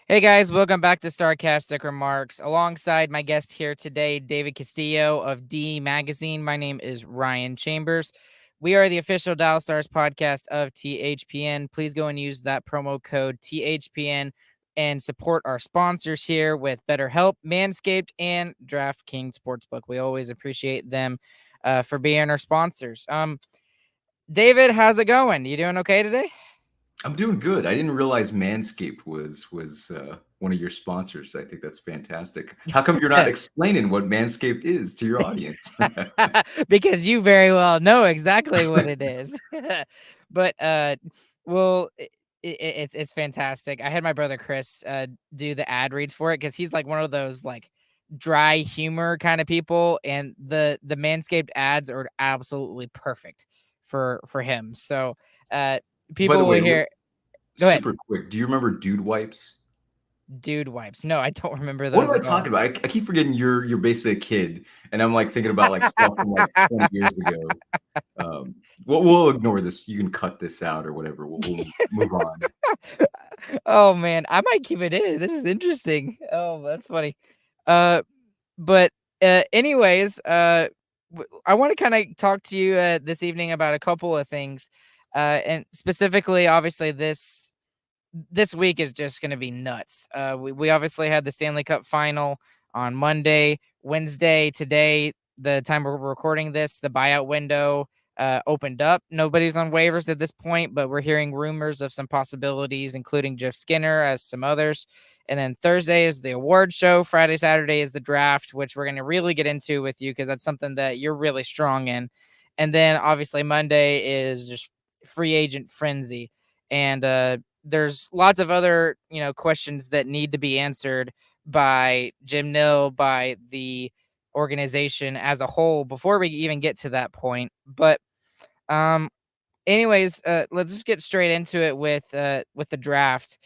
Hey guys, welcome back to Starcastic Remarks. Alongside my guest here today, David Castillo of D Magazine. My name is Ryan Chambers. We are the official Dallas Stars podcast of THPN. Please go and use that promo code THPN and support our sponsors here with BetterHelp, Manscaped, and DraftKings Sportsbook. We always appreciate them for being our sponsors. David, how's it going? You doing okay today? I'm doing good. I didn't realize Manscaped was one of your sponsors. I think that's fantastic. How come you're not explaining what Manscaped is to your audience? Because you very well know exactly what it is. But well, it's fantastic. I had my brother Chris do the ad reads for it because he's like one of those like dry humor kind of people, and the Manscaped ads are absolutely perfect for him. So By the people will way, hear. Go ahead. super quick. Do you remember Dude Wipes? Dude wipes. No, I don't remember What am those I at all. talking about? I keep forgetting you're basically a kid, and I'm like thinking about like stuff from like 20 years ago. We'll ignore this. You can cut this out or whatever. We'll move on. Oh man, I might keep it in. This is interesting. Oh, that's funny. Uh, but anyways, I want to kind of talk to you this evening about a couple of things, and specifically, obviously this week is just going to be nuts. We obviously had the Stanley Cup final on Monday, Wednesday, today. The time we're recording this, the buyout window opened up. Nobody's on waivers at this point, but we're hearing rumors of some possibilities, including Jeff Skinner as some others. And then Thursday is the award show. Friday, Saturday is the draft, which we're going to really get into with you because that's something that you're really strong in. And then obviously Monday is just free agent frenzy. And there's lots of other, questions that need to be answered by Jim Nill, by the organization as a whole before we even get to that point. But um anyways, let's just get straight into it with the draft.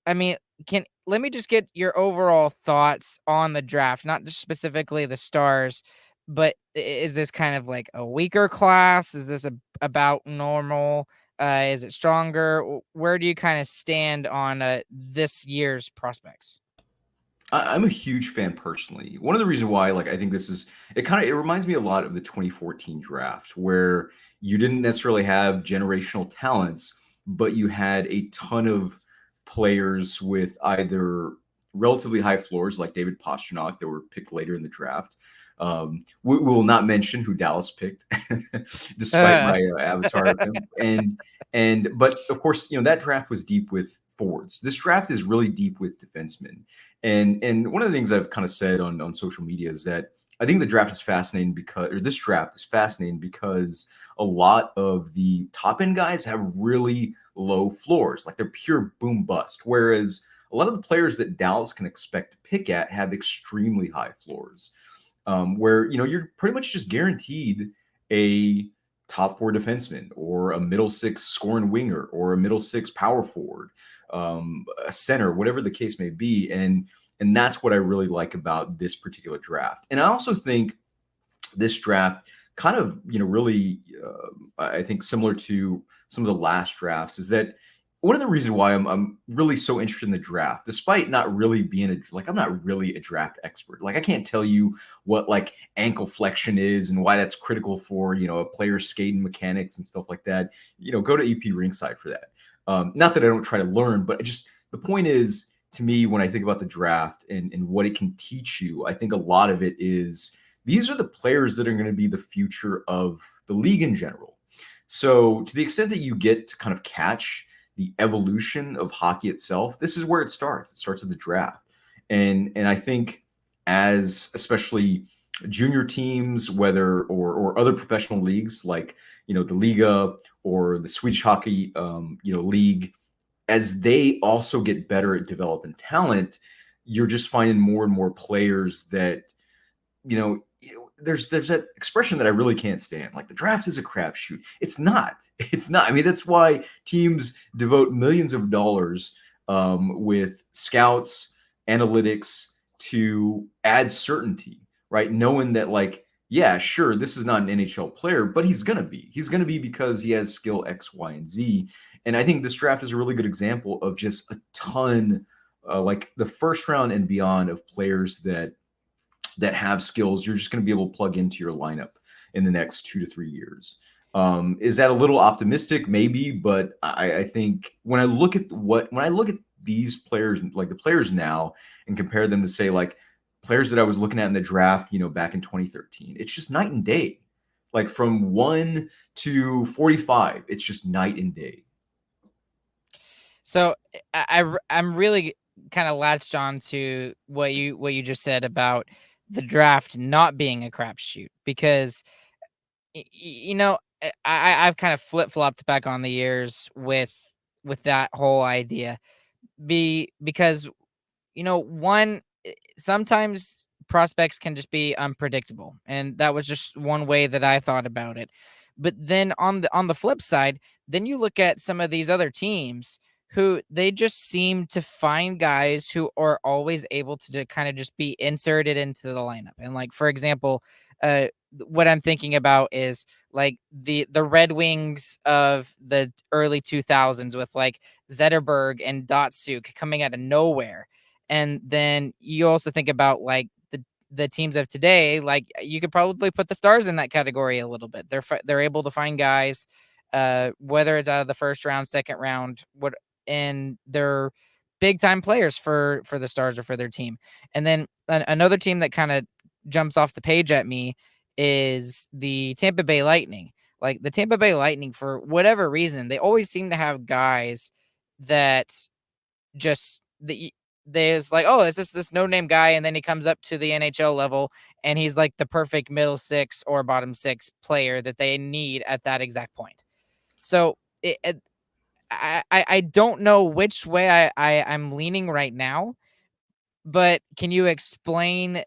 I mean, can let me just get your overall thoughts on the draft, not just specifically the stars, but is this kind of like a weaker class? Is this about normal? Is it stronger? Where do you kind of stand on this year's prospects? I'm a huge fan personally. One of the reasons why, like, I think this is it reminds me a lot of the 2014 draft, where you didn't necessarily have generational talents, but you had a ton of players with either relatively high floors, like David Pastrnak, that were picked later in the draft. We will not mention who Dallas picked, despite Uh, my avatar of him. But of course, that draft was deep with forwards. This draft is really deep with defensemen. And one of the things I've kind of said on social media is that I think the draft is fascinating this draft is fascinating because a lot of the top end guys have really low floors, like they're pure boom bust. Whereas a lot of the players that Dallas can expect to pick at have extremely high floors, where you're pretty much just guaranteed a top four defenseman or a middle six scoring winger or a middle six power forward, a center, whatever the case may be. And that's what I really like about this particular draft. And I also think this draft kind of, really, I think similar to some of the last drafts is that one of the reasons why I'm really so interested in the draft, despite not really being I'm not really a draft expert. Like I can't tell you what like ankle flexion is and why that's critical for, a player's skating mechanics and stuff like that. Go to EP Ringside for that. Not that I don't try to learn, but the point is, to me, when I think about the draft and what it can teach you, I think a lot of it is these are the players that are going to be the future of the league in general. So to the extent that you get to kind of catch the evolution of hockey itself, this is where it starts. It starts at the draft. And I think as especially junior teams, whether or other professional leagues like, the Liga or the Swedish hockey, league, as they also get better at developing talent, you're just finding more and more players that, you know, there's that expression that I really can't stand. Like the draft is a crapshoot. It's not. It's not. I mean, that's why teams devote millions of dollars with scouts, analytics to add certainty, right? Knowing that, like, yeah, sure, this is not an NHL player, but he's gonna be. He's gonna be because he has skill X, Y, and Z. And I think this draft is a really good example of just a ton like the first round and beyond of players that have skills you're just going to be able to plug into your lineup in the next 2 to 3 years. Is that a little optimistic? Maybe, but I think when I look at these players, like the players now, and compare them to say like players that I was looking at in the draft, back in 2013, it's just night and day. Like from 1 to 45, it's just night and day. So I'm really kind of latched on to what you just said about the draft not being a crapshoot, because I've kind of flip flopped back on the years with that whole idea. Because one, sometimes prospects can just be unpredictable, and that was just one way that I thought about it. But then on the flip side, then you look at some of these other teams who they just seem to find guys who are always able to kind of just be inserted into the lineup. And like, for example, what I'm thinking about is like the Red Wings of the early 2000s with like Zetterberg and Datsuk coming out of nowhere. And then you also think about like the teams of today, like you could probably put the Stars in that category a little bit. They're able to find guys, whether it's out of the first round, second round, and they're big time players for the Stars or for their team. And then another team that kind of jumps off the page at me is the Tampa Bay Lightning. Like the Tampa Bay Lightning, for whatever reason, they always seem to have guys that just there's like, oh, it's just this no name guy, and then he comes up to the NHL level, and he's like the perfect middle six or bottom six player that they need at that exact point. So I don't know which way I'm leaning right now, but can you explain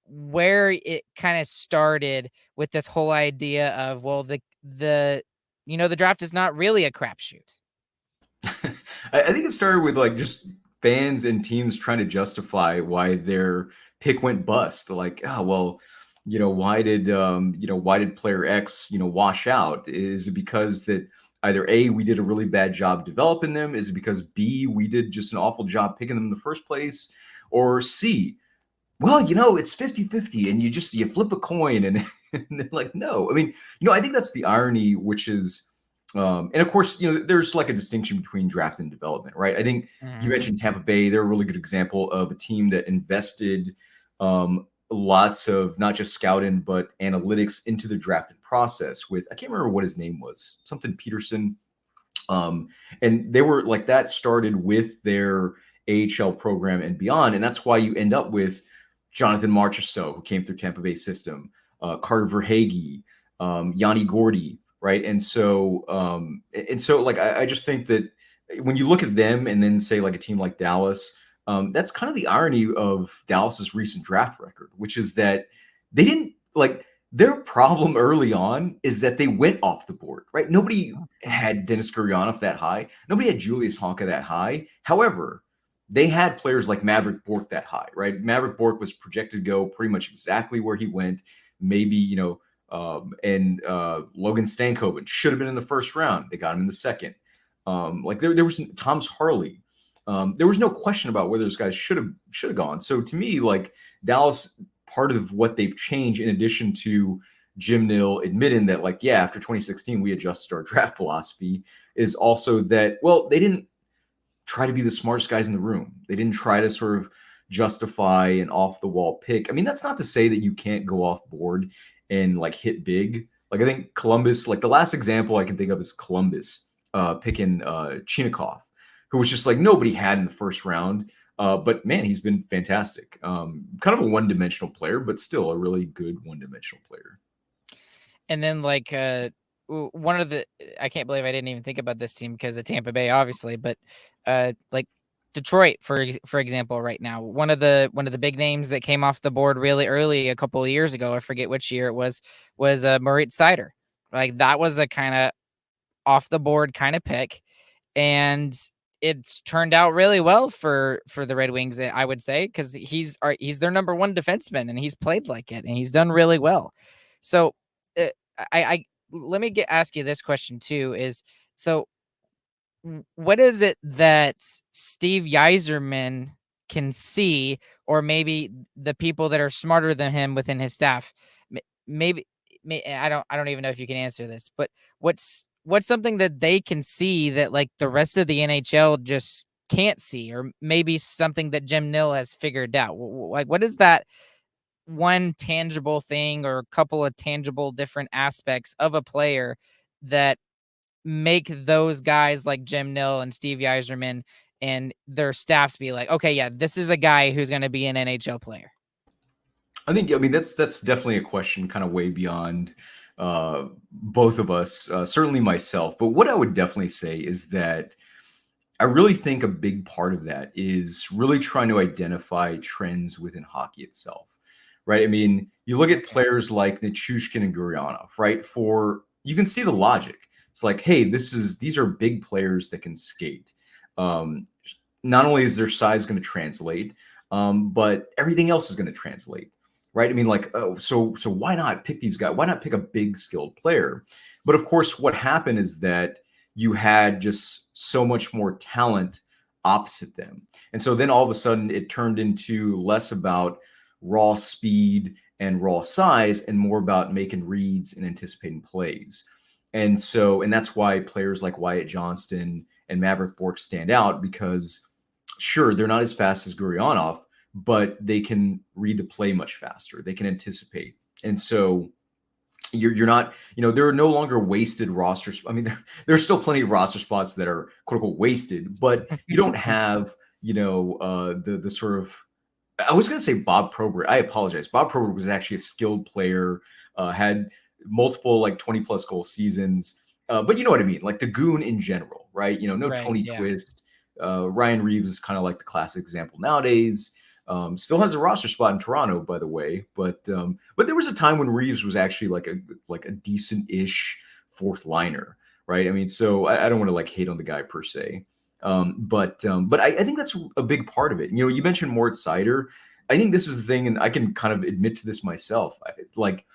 where it kind of started with this whole idea of, well, the draft is not really a crapshoot? I think it started with like just fans and teams trying to justify why their pick went bust. Like, oh well, why did player X wash out? Is it because that either A, we did a really bad job developing them? Is it because B, we did just an awful job picking them in the first place? Or C, well, it's 50-50 and you flip a coin and, and they're like, no. I mean, I think that's the irony, which is and of course, there's like a distinction between draft and development, right? I think you Mhm. mentioned Tampa Bay. They're a really good example of a team that invested lots of not just scouting, but analytics into the drafting process with, I can't remember what his name was, something Peterson. And they were like, that started with their AHL program and beyond. And that's why you end up with Jonathan Marchessault, who came through Tampa Bay system, Carter Verhaeghe, Yanni Gordy, right? And so like I just think that when you look at them and then say like a team like Dallas, that's kind of the irony of Dallas's recent draft record, which is that they didn't like their problem early on is that they went off the board, right? Nobody had Dennis Gurianov that high. Nobody had Julius Honka that high. However, they had players like Maverick Bork that high, right? Maverick Bork was projected to go pretty much exactly where he went. Maybe, and Logan Stankoven should have been in the first round. They got him in the second. Like there was Tom's Harley. There was no question about whether those guys should have gone. So to me, like Dallas, part of what they've changed, in addition to Jim Nill admitting that, like, yeah, after 2016 we adjusted our draft philosophy, is also that, well, they didn't try to be the smartest guys in the room. They didn't try to sort of justify an off the wall pick. I mean, that's not to say that you can't go off board and like hit big. Like I think Columbus, like the last example I can think of is Columbus picking Chinikov, who was just like nobody had in the first round. But man, he's been fantastic. Kind of a one-dimensional player, but still a really good one-dimensional player. And then like one of the I can't believe I didn't even think about this team because of Tampa Bay, obviously, but like Detroit, for example, right now, one of the big names that came off the board really early a couple of years ago, I forget which year it was Moritz Seider. Like that was a kind of off the board kind of pick, and it's turned out really well for the Red Wings, I would say, because he's their number one defenseman, and he's played like it, and he's done really well. So, uh, I let me ask you this question too: is so what is it that Steve Yzerman can see, or maybe the people that are smarter than him within his staff? Maybe, I don't even know if you can answer this, but what's something that they can see that like the rest of the NHL just can't see, or maybe something that Jim Nill has figured out? Like, what is that one tangible thing or a couple of tangible different aspects of a player that make those guys like Jim Nill and Steve Yzerman and their staffs be like, okay, yeah, this is a guy who's going to be an NHL player? I mean, that's definitely a question kind of way beyond both of us, certainly myself. But what I would definitely say is that I really think a big part of that is really trying to identify trends within hockey itself, right? I mean, you look at Okay. players like Nichushkin and Gurionov, right? You can see the logic. It's like, hey, these are big players that can skate. Um, Not only is their size going to translate, but everything else is going to translate, right? I mean, like, oh, so why not pick these guys? Why not pick a big skilled player? But of course, what happened is that you had just so much more talent opposite them. And so then all of a sudden it turned into less about raw speed and raw size and more about making reads and anticipating plays. And that's why players like Wyatt Johnston and Maverick Bork stand out, because sure, they're not as fast as Gurionov, but they can read the play much faster. They can anticipate. And so you're not, there are no longer wasted rosters. I mean, there's still plenty of roster spots that are quote unquote wasted, but you don't have, the sort of, I was going to say Bob Probert. I apologize. Bob Probert was actually a skilled player, had multiple like 20 plus goal seasons. But you know what I mean? Like the goon in general, right? No Right. Tony Yeah. Twist. Ryan Reeves is kind of like the classic example nowadays. Still has a roster spot in Toronto, by the way. But there was a time when Reeves was actually like a decent-ish fourth liner, right? I mean, so I don't want to like hate on the guy per se. But I think that's a big part of it. You mentioned Mort Seider. I think this is the thing, and I can kind of admit to this myself. Like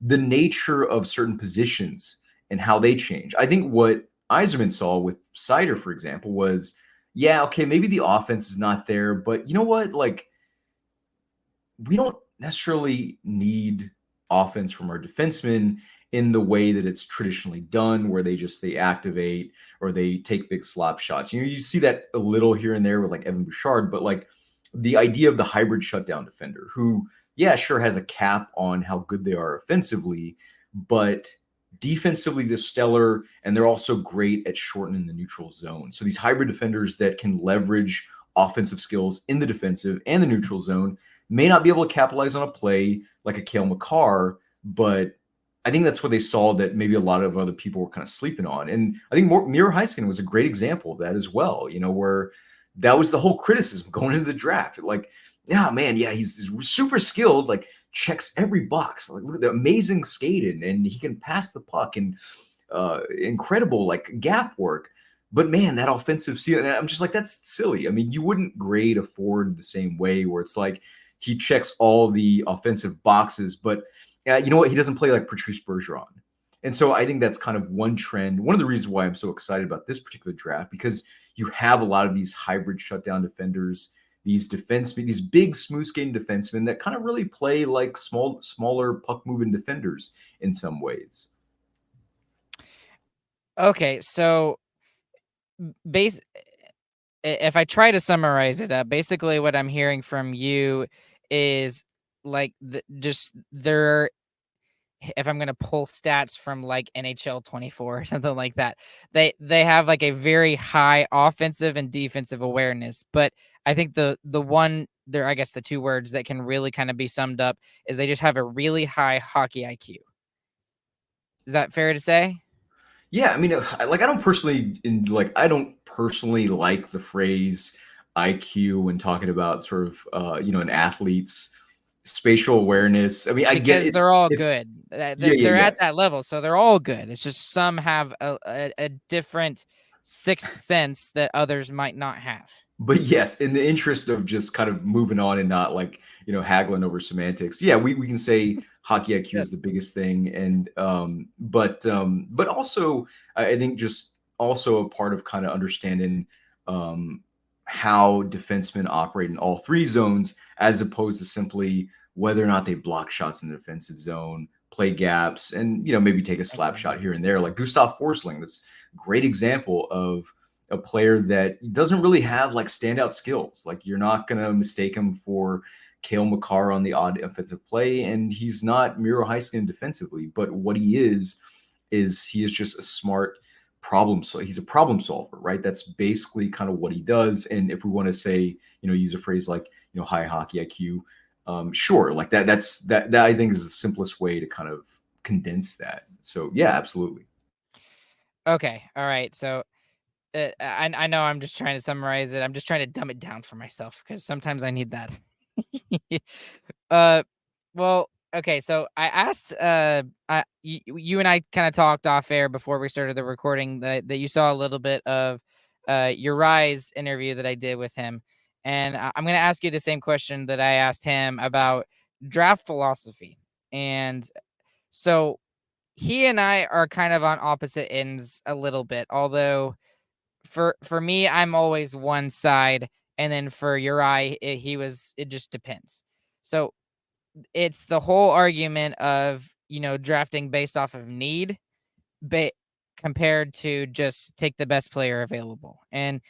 the nature of certain positions and how they change. I think what Yzerman saw with Seider, for example, was, yeah, okay, maybe the offense is not there, but you know what? Like, we don't necessarily need offense from our defensemen in the way that it's traditionally done, where they activate or they take big slap shots. You see that a little here and there with like Evan Bouchard, but like the idea of the hybrid shutdown defender who, yeah, sure has a cap on how good they are offensively, but defensively they're stellar, and they're also great at shortening the neutral zone. So these hybrid defenders that can leverage offensive skills in the defensive and the neutral zone may not be able to capitalize on a play like a Cale Makar, but I think that's what they saw that maybe a lot of other people were kind of sleeping on. And I think Miro Heiskanen was a great example of that as well, where that was the whole criticism going into the draft. Like, yeah, man, yeah, he's super skilled, like checks every box. Like, look at the amazing skating, and he can pass the puck and incredible like gap work. But man, that offensive ceiling, I'm just like, that's silly. I mean, you wouldn't grade a forward the same way where it's like, he checks all the offensive boxes, but you know what? He doesn't play like Patrice Bergeron. And so I think that's kind of one trend. One of the reasons why I'm so excited about this particular draft, because you have a lot of these hybrid shutdown defenders, these defensemen, these big smooth skating defensemen that kind of really play like smaller puck moving defenders in some ways. Okay. So base if I try to summarize it up, basically what I'm hearing from you is like just there. If I'm gonna pull stats from like NHL 24 or something like that, they have like a very high offensive and defensive awareness. But I think the one there, I guess the two words that can really kind of be summed up is they just have a really high hockey IQ. Is that fair to say? Yeah, I mean, I don't personally like the phrase IQ when talking about sort of an athlete's spatial awareness. I mean, I get Because they're all it's good. yeah, yeah, They're yeah. at that level, so they're all good. It's just some have a different sixth sense that others might not have. But yes, in the interest of just kind of moving on and not like, haggling over semantics. Yeah, we can say hockey IQ Good. is the biggest thing. And but also I think just also a part of kind of understanding um, how defensemen operate in all three zones, as opposed to simply whether or not they block shots in the defensive zone, play gaps, and maybe take a slap shot here and there. Like Gustav Forsling, this great example of a player that doesn't really have like standout skills. Like you're not gonna mistake him for Cale Makar on the odd offensive play, and he's not Miro Heiskanen defensively. But what he is he is just a smart problem. So he's a problem solver, right? That's basically kind of what he does. And if we want to say, use a phrase like, high hockey IQ, sure, like that. That I think is the simplest way to kind of condense that. So yeah, absolutely. Okay. All right. So I know I'm just trying to summarize it. I'm just trying to dumb it down for myself because sometimes I need that. uh, well, okay. So I asked, you and I kind of talked off air before we started the recording that you saw a little bit of Uriah's interview that I did with him, and I'm going to ask you the same question that I asked him about draft philosophy. And so he and I are kind of on opposite ends a little bit, although for me, I'm always one side, and then for Uri, it just depends. So it's the whole argument of drafting based off of need, ba- compared to just take the best player available. And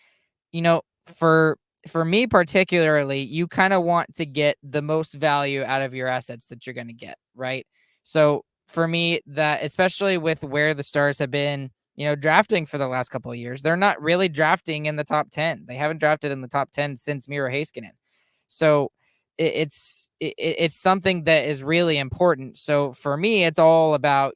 you know, for for me particularly, you kind of want to get the most value out of your assets that you're going to get, right? So for me, that especially with where the Stars have been, drafting for the last couple of years, they're not really drafting in the top 10. They haven't drafted in the top 10 since Miro Heiskanen. So it's something that is really important. So for me, it's all about,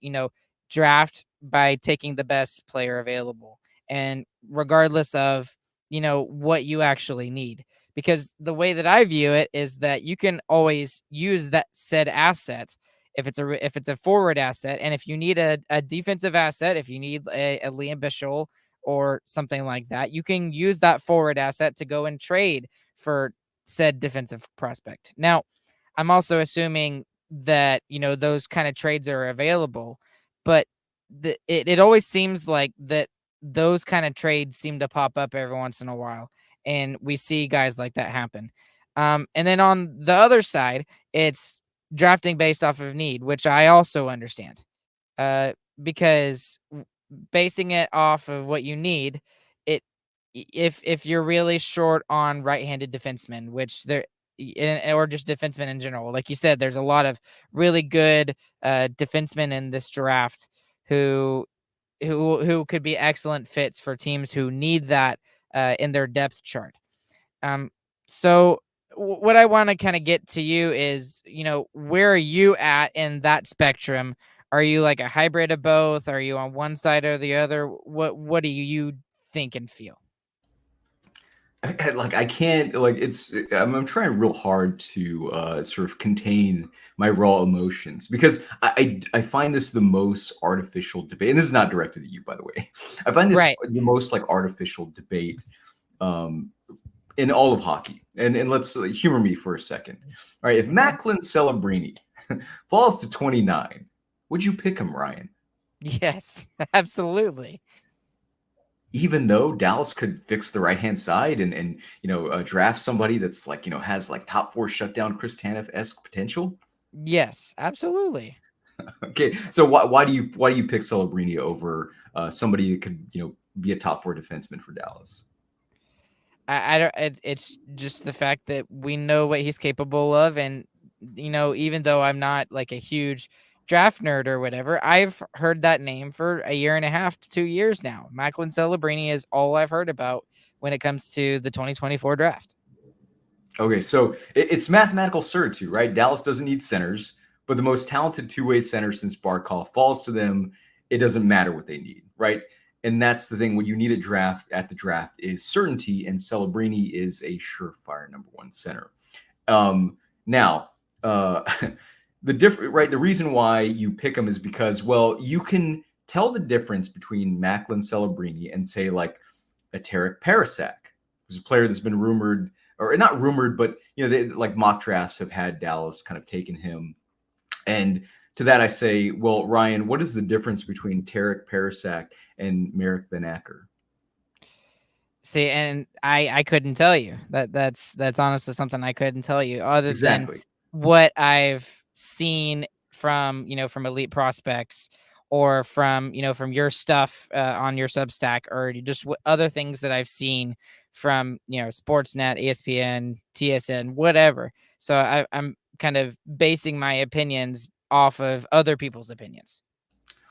draft by taking the best player available. And regardless of what you actually need, because the way that I view it is that you can always use that said asset if it's a forward asset, and if you need a defensive asset, if you need a Liam Bichel or something like that, you can use that forward asset to go and trade for said defensive prospect. Now, I'm also assuming that those kind of trades are available, but it always seems like that those kind of trades seem to pop up every once in a while, and we see guys like that happen. And then on the other side, it's drafting based off of need, which I also understand, uh, because basing it off of what you need, it if you're really short on right-handed defensemen, which or just defensemen in general, like you said, there's a lot of really good defensemen in this draft who who could be excellent fits for teams who need that in their depth chart. Um, so what I want to kind of get to you is, where are you at in that spectrum? Are you like a hybrid of both? Are you on one side or the other? What do you think and feel? Like I can't like I'm trying real hard to sort of contain my raw emotions because I find this the most artificial debate, and this is not directed at you, by the way. I find this Right. the most like artificial debate um, in all of hockey. And let's humor me for a second. All right, if Okay. Macklin Celebrini falls to 29, would you pick him, Ryan? Yes, absolutely. Even though Dallas could fix the right hand side and draft somebody that's like has like top four shutdown Chris Tanev esque potential. Yes, absolutely. Okay, so why do you pick Celebrini over somebody that could be a top four defenseman for Dallas? I don't. It's just the fact that we know what he's capable of, and even though I'm not like a huge draft nerd or whatever, I've heard that name for a year and a half to 2 years now. Macklin Celebrini is all I've heard about when it comes to the 2024 draft. Okay, so it's mathematical certitude, right? Dallas doesn't need centers, but the most talented two-way center since Barkov falls to them. It doesn't matter what they need, right? And that's the thing. What you need at the draft is certainty, and Celebrini is a surefire number one center. Now, the different right. The reason why you pick him is because, well, you can tell the difference between Macklin Celebrini and say like a Tarek Parasak, who's a player that's been rumored or not rumored, but like mock drafts have had Dallas kind of taken him. And to that I say, well, Ryan, what is the difference between Tarek Parasak and Merrick Van Acker? See, and I couldn't tell you. That's honestly something I couldn't tell you other than Exactly. what I've seen from, from elite prospects or from, from your stuff on your Substack or just other things that I've seen from, Sportsnet, ESPN, TSN, whatever. So I'm kind of basing my opinions off of other people's opinions.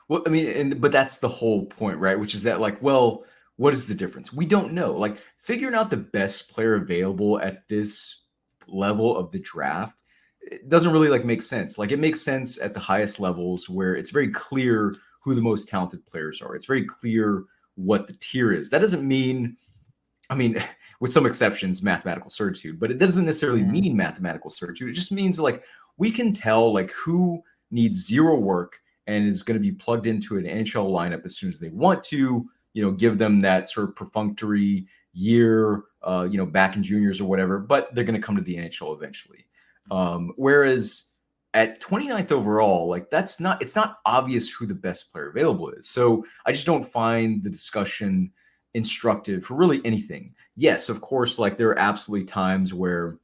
Well, I mean, but that's the whole point, right? Which is that, like, well, what is the difference? We don't know. Like, figuring out the best player available at this level of the draft, it doesn't really like make sense. Like, it makes sense at the highest levels where it's very clear who the most talented players are. It's very clear what the tier is. That doesn't mean, I mean, with some exceptions, mathematical certitude, but it doesn't necessarily Mm. mean mathematical certitude. It just means like we can tell like who needs zero work and is going to be plugged into an NHL lineup as soon as they want to, give them that sort of perfunctory year, back in juniors or whatever, but they're going to come to the NHL eventually. Whereas at 29th overall, like it's not obvious who the best player available is. So I just don't find the discussion instructive for really anything. Yes, of course, like there are absolutely times where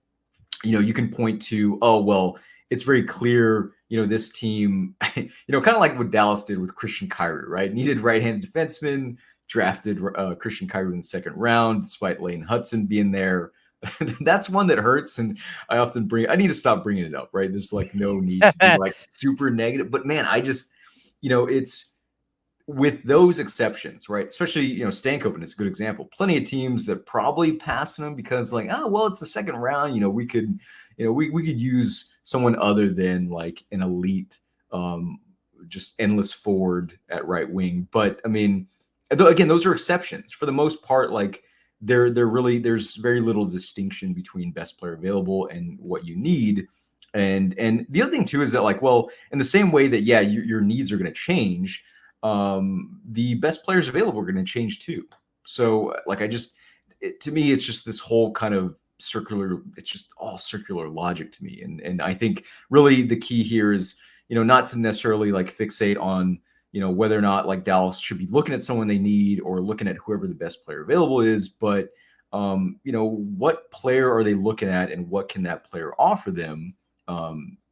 you can point to, oh, well, it's very clear, this team, kind of like what Dallas did with Christian Kyrou, right? Needed right-handed defenseman, drafted Christian Kyrou in the second round, despite Lane Hudson being there. That's one that hurts. And I need to stop bringing it up, right? There's like no need to be like super negative, but man, I just, it's, with those exceptions, right? Especially, Stankoven is a good example. Plenty of teams that probably pass him because, like, oh, well, it's the second round. We could, we could use someone other than like an elite, just endless forward at right wing. But I mean, again, those are exceptions. For the most part, like they're really there's very little distinction between best player available and what you need. And the other thing too is that, like, well, in the same way that your needs are going to change, the best players available are going to change too. So like to me, it's just this whole kind of circular, it's just all circular logic to me. And I think really the key here is, not to necessarily like fixate on, whether or not like Dallas should be looking at someone they need or looking at whoever the best player available is, but what player are they looking at and what can that player offer them,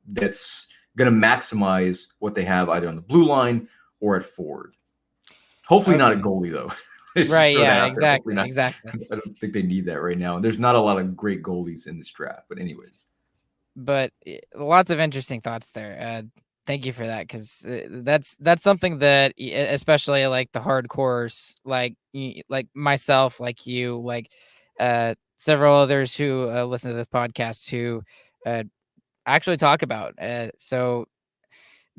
that's going to maximize what they have either on the blue line or at forward. Hopefully not a Okay. goalie though. Just Right. throw that Yeah. out there. Hopefully Exactly. not. Exactly. I don't think they need that right now. And there's not a lot of great goalies in this draft. But anyways, But lots of interesting thoughts there. Thank you for that, because that's something that especially like the hardcores, like myself, like you, like several others who listen to this podcast who uh, actually talk about. So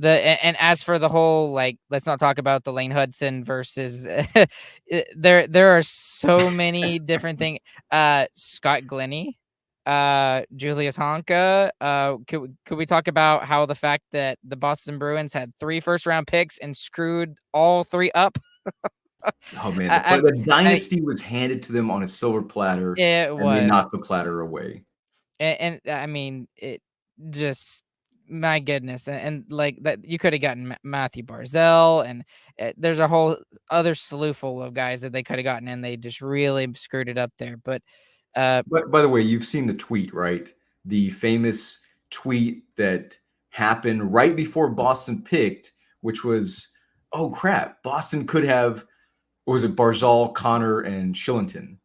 and as for the whole, like, let's not talk about the Lane Hudson versus there are so many different things. Scott Glennie, Julius Honka. Could we talk about how the fact that the Boston Bruins had 3 first-round picks and screwed all 3 up? oh man, I, the I dynasty was handed to them on a silver platter, it and they was, knocked the platter away. and I mean, it just, my goodness, and like that, you could have gotten Matthew Barzell, and there's a whole other slew full of guys that they could have gotten, and they just really screwed it up there. But But by the way, you've seen the tweet, right? The famous tweet that happened right before Boston picked, which was, oh crap, Boston could have, what was it, Barzal, Connor, and Shillington.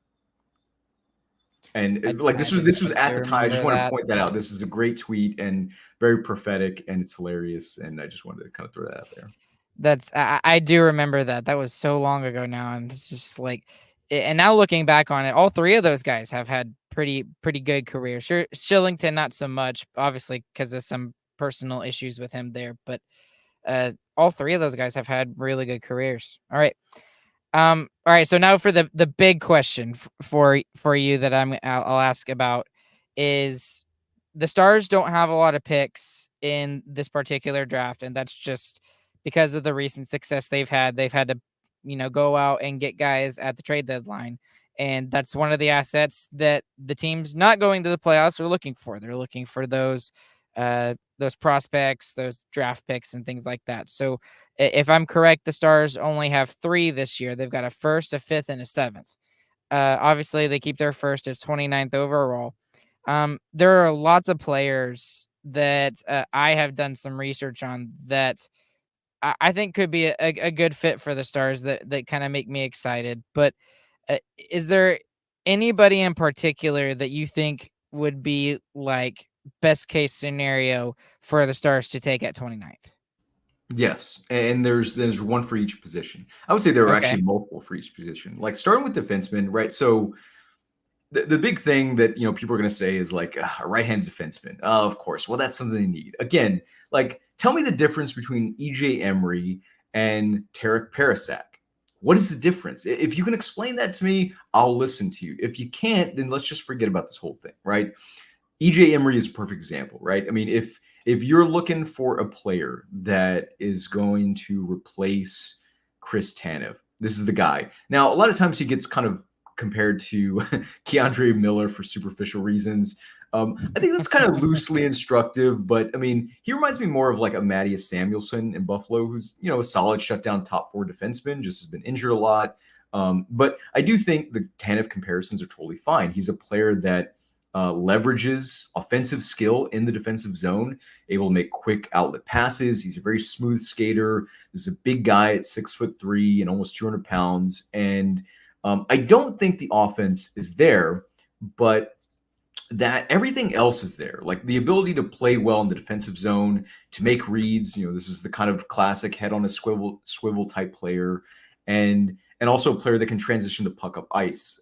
And like I this was do at the time. I just remember want to that. point that out. This is a great tweet and very prophetic, and it's hilarious. And I just wanted to kind of throw that out there. I do remember that. That was so long ago now, and it's just like, and now looking back on it, all 3 of those guys have had pretty good careers. Sure, Shillington not so much, obviously, because of some personal issues with him there, but all 3 of those guys have had really good careers. All right. All right, so now for the big question for you that I'll ask about is, the Stars don't have a lot of picks in this particular draft, and that's just because of the recent success they've had. They've had to, go out and get guys at the trade deadline, and that's one of the assets that the teams not going to the playoffs are looking for. They're looking for those prospects, those draft picks, and things like that. So if I'm correct, the Stars only have 3 this year. They've got a first, a fifth, and a seventh. Obviously, they keep their first as 29th overall. There are lots of players that I have done some research on that I think could be a good fit for the Stars that kind of make me excited. But is there anybody in particular that you think would be like best case scenario for the Stars to take at 29th? Yes, and there's one for each position. I would say there are Okay. actually multiple for each position. Like starting with defensemen, right? So the big thing that people are going to say is like a right-handed defenseman. Oh, of course. Well, that's something they need. Again, like tell me the difference between EJ Emery and Tarek Parasak. What is the difference? If you can explain that to me, I'll listen to you. If you can't, then let's just forget about this whole thing, right? EJ Emery is a perfect example, right? I mean, if you're looking for a player that is going to replace Chris Tanev, this is the guy. Now, a lot of times he gets kind of compared to Keandre Miller for superficial reasons. I think that's kind of loosely instructive, but I mean, he reminds me more of like a Mattias Samuelsson in Buffalo, who's a solid shutdown top four defenseman, just has been injured a lot. But I do think the Tanev comparisons are totally fine. He's a player that leverages offensive skill in the defensive zone, able to make quick outlet passes. He's a very smooth skater. This is a big guy at 6'3" and almost 200 pounds. And I don't think the offense is there, but that everything else is there. Like the ability to play well in the defensive zone, to make reads. This is the kind of classic head on a swivel type player, and also a player that can transition the puck up ice.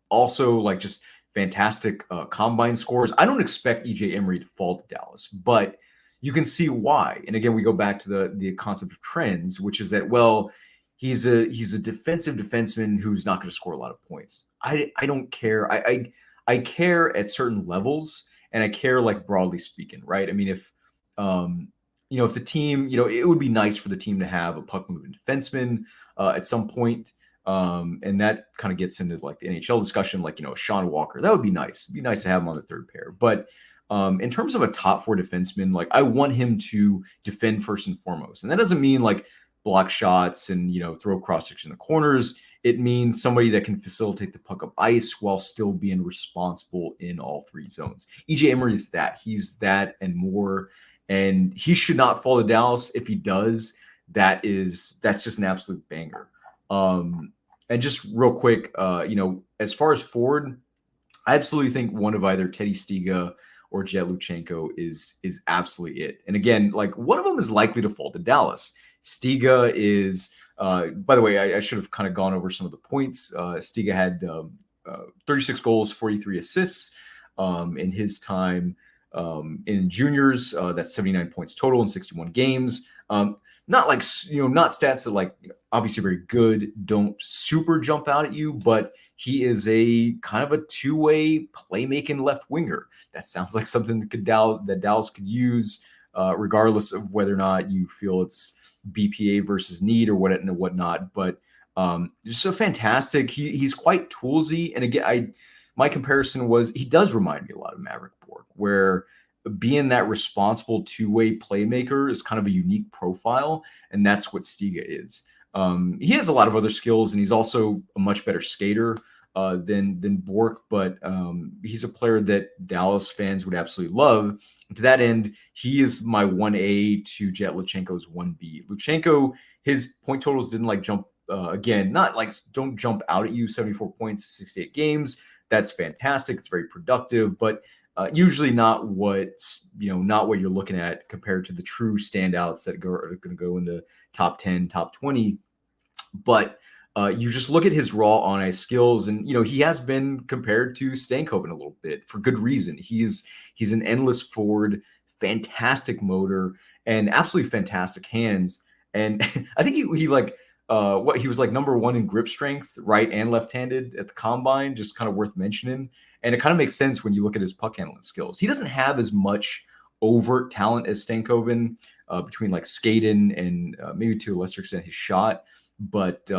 Also, like just fantastic combine scores. I don't expect EJ Emery to fall to Dallas, but you can see why. And again, we go back to the concept of trends, which is that, well, he's a defensive defenseman who's not going to score a lot of points. I don't care. I care at certain levels, and I care like broadly speaking, right? I mean, if the team, it would be nice for the team to have a puck moving defenseman at some point. And that kind of gets into like the NHL discussion, like, Sean Walker. That would be nice. It'd be nice to have him on the third pair. But in terms of a top four defenseman, like I want him to defend first and foremost. And that doesn't mean like block shots and, throw cross section in the corners. It means somebody that can facilitate the puck up ice while still being responsible in all three zones. EJ Emery is that. He's that and more. And he should not fall to Dallas. If he does, that's just an absolute banger. And just real quick, as far as forward, I absolutely think one of either Teddy Stiga or Jet Luchenko is absolutely it. And again, like one of them is likely to fall to Dallas. Stiga is, by the way, I should have kind of gone over some of the points. Stiga had 36 goals, 43 assists in his time in juniors. That's 79 points total in 61 games. Not like, not stats that like, obviously very good, don't super jump out at you, but he is a kind of a two-way playmaking left winger. That sounds like something that Dallas could use, regardless of whether or not you feel it's BPA versus need or whatnot. But just so fantastic. He's quite toolsy. And again, my comparison was he does remind me a lot of Maverick Bork, where being that responsible two-way playmaker is kind of a unique profile, and that's what Stiga is. He has a lot of other skills, and he's also a much better skater than Bork, but he's a player that Dallas fans would absolutely love. And to that end, he is my 1A to Jet Luchenko's 1B. Luchenko, his point totals didn't like jump again, not like don't jump out at you. 74 points, 68 games. That's fantastic. It's very productive, but usually not what you're looking at compared to the true standouts that are going to go in the top 10, top 20. But you just look at his raw on ice skills, and he has been compared to Stankoven a little bit for good reason. He's an endless forward, fantastic motor, and absolutely fantastic hands. And I think he was like number one in grip strength, right and left-handed at the combine. Just kind of worth mentioning. And it kind of makes sense when you look at his puck handling skills. He doesn't have as much overt talent as Stankoven between like skating and maybe to a lesser extent his shot. But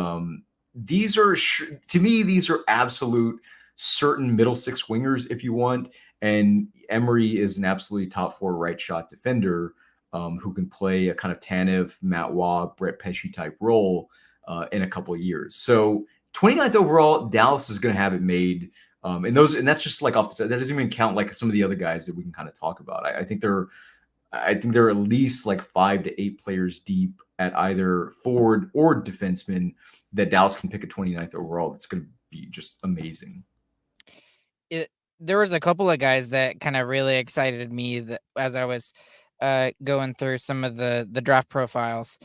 these are, to me, these are absolute certain middle six wingers if you want. And Emery is an absolutely top four right shot defender who can play a kind of Tanev, Matt Waugh, Brett Pesce type role in a couple of years. So 29th overall, Dallas is going to have it made. And that's just like off the, that doesn't even count like some of the other guys that we can kind of talk about. I think there are at least like 5 to 8 players deep at either forward or defenseman that Dallas can pick at 29th overall. That's going to be just amazing. There was a couple of guys that kind of really excited me that as I was going through some of the draft profiles.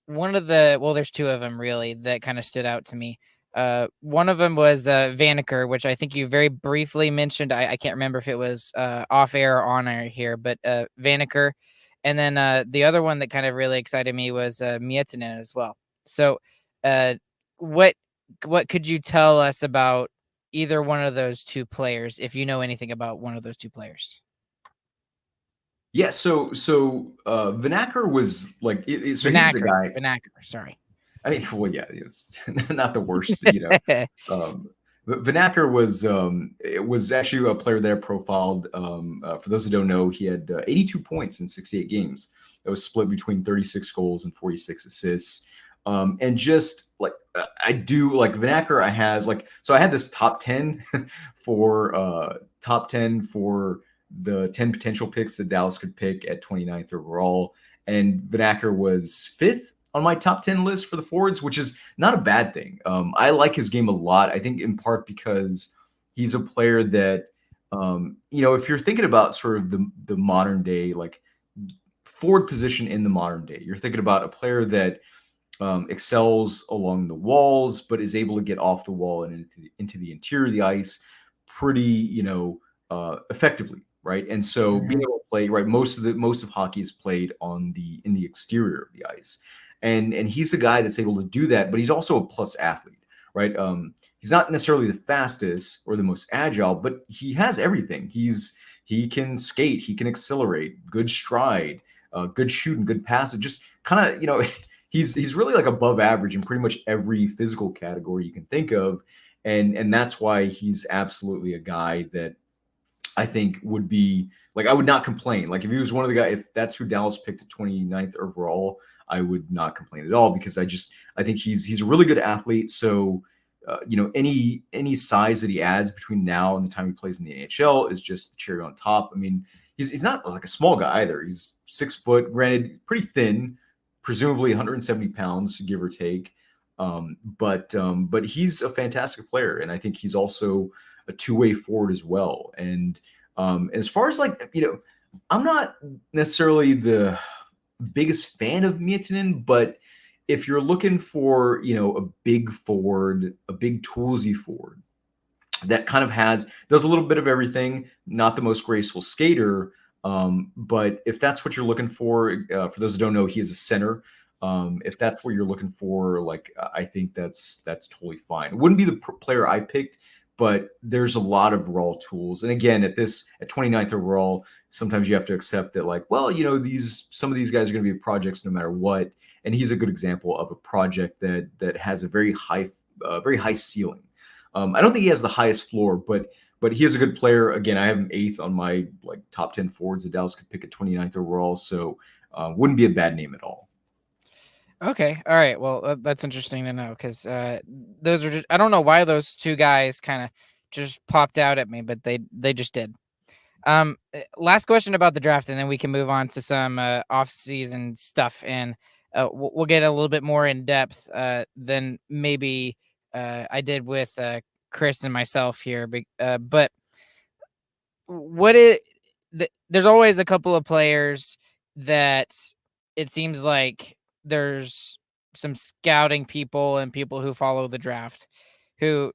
One of there's two of them really that kind of stood out to me. One of them was Vanaker, which I think you very briefly mentioned. I can't remember if it was off air or on air here, but Vanaker. And then the other one that kind of really excited me was Miettinen as well. So uh, what what could you tell us about either one of those two players, if you know anything about one of those two players? Yeah, Vanacker was like, so he was a guy. Vanacker, sorry. I mean, well, yeah, it's not the worst, you know. But Vanacker was actually a player there profiled. For those who don't know, he had 82 points in 68 games. That was split between 36 goals and 46 assists. And just like I do like Vanacker, I had like so I had this top 10 for the 10 potential picks that Dallas could pick at 29th overall, and Vanacker was fifth on my top 10 list for the forwards, which is not a bad thing. I like his game a lot. I think in part because he's a player that, if you're thinking about sort of the modern day, like forward position in the modern day, you're thinking about a player that excels along the walls, but is able to get off the wall and into the interior of the ice pretty, effectively, right? And so being able to play, right, most of hockey is played in the exterior of the ice, and he's a guy that's able to do that, but he's also a plus athlete, right? He's not necessarily the fastest or the most agile, but he has everything. He can skate, he can accelerate, good stride, good shooting, good passing, just kind of he's really like above average in pretty much every physical category you can think of, and that's why he's absolutely a guy that I think would be like I would not complain. Like if he was one of the guys, if that's who Dallas picked at 29th overall, I would not complain at all because I think he's a really good athlete. So any size that he adds between now and the time he plays in the NHL is just the cherry on top. I mean, he's not like a small guy either. He's 6 foot, granted, pretty thin, presumably 170 pounds, give or take. But he's a fantastic player, and I think he's also a two-way forward as well. And as far as like I'm not necessarily the biggest fan of Miettinen, but if you're looking for a big forward, a big toolsy forward that kind of does a little bit of everything, not the most graceful skater, but if that's what you're looking for those who don't know, he is a center. If that's what you're looking for, like I think that's totally fine. It wouldn't be the player I picked, but there's a lot of raw tools. And again, at 29th overall, sometimes you have to accept that, like, well, some of these guys are going to be projects no matter what. And he's a good example of a project that has a very high ceiling. I don't think he has the highest floor, but he is a good player. Again, I have him 8th on my like top 10 forwards that Dallas could pick at 29th overall. So wouldn't be a bad name at all. Okay. All right. Well, that's interesting to know because those are I don't know why those two guys kind of just popped out at me, but they just did. Last question about the draft, and then we can move on to some off-season stuff, and we'll get a little bit more in depth than maybe I did with Chris and myself here. But there's always a couple of players that it seems like there's some scouting people and people who follow the draft who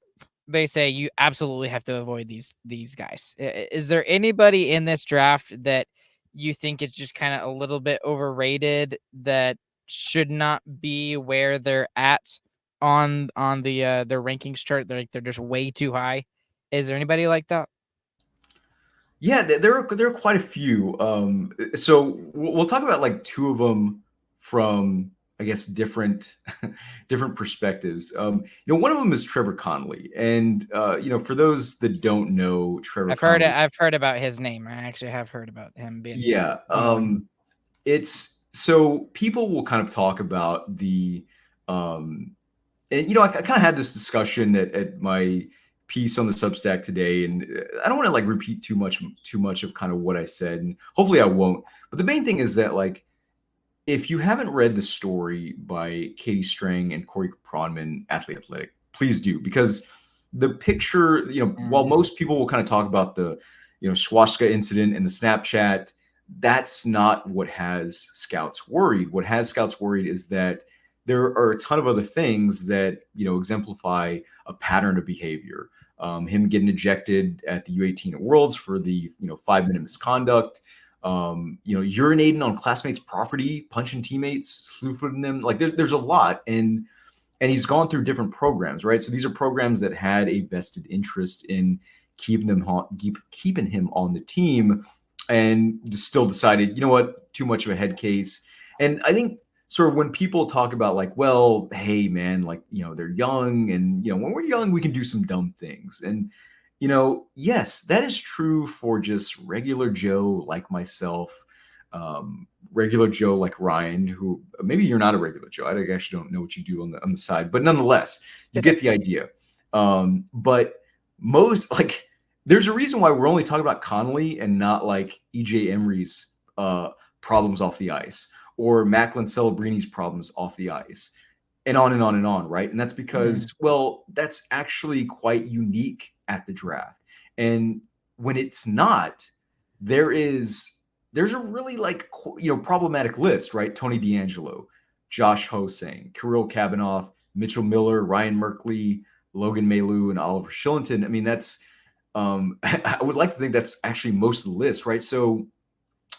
they say you absolutely have to avoid these guys. Is there anybody in this draft that you think is just kind of a little bit overrated that should not be where they're at on their rankings chart? They're just way too high. Is there anybody like that? Yeah, there are quite a few. So we'll talk about like two of them from, I guess, different different perspectives. One of them is Trevor Connolly, and for those that don't know Trevor Connolly, I've heard about his name. I actually have heard about him being yeah, one. it's so people will kind of talk about the and I kind of had this discussion at my piece on the Substack today, and I don't want to like repeat too much of kind of what I said, and hopefully I won't. But the main thing is that like if you haven't read the story by Katie Strang and Corey Pronman, Athlete Athletic, please do, because the picture, while most people will kind of talk about the, swastika incident and the Snapchat, that's not what has scouts worried. What has scouts worried is that there are a ton of other things that, exemplify a pattern of behavior. Him getting ejected at the U18 Worlds for the, 5-minute misconduct, urinating on classmates' property, punching teammates, slew-footing them. Like there's a lot, and he's gone through different programs, right? So these are programs that had a vested interest in keeping him on the team, and still decided, you know what, too much of a head case. And I think sort of when people talk about like, well, hey man, like they're young, and when we're young we can do some dumb things, and yes, that is true for just regular Joe like myself, regular Joe like Ryan, who maybe you're not a regular Joe. I actually don't know what you do on the side, but nonetheless, you get the idea. But most like, there's a reason why we're only talking about Connolly and not like EJ Emery's problems off the ice, or Macklin Celebrini's problems off the ice, and on and on and on, right? And that's because, well, that's actually quite unique at the draft. And when it's not, there's a really like problematic list, right? Tony DeAngelo, Josh Hosang, Kirill Kabanoff, Mitchell Miller, Ryan Merkley, Logan Mailou, and Oliver Shillington. I mean, that's I would like to think that's actually most of the list, right? So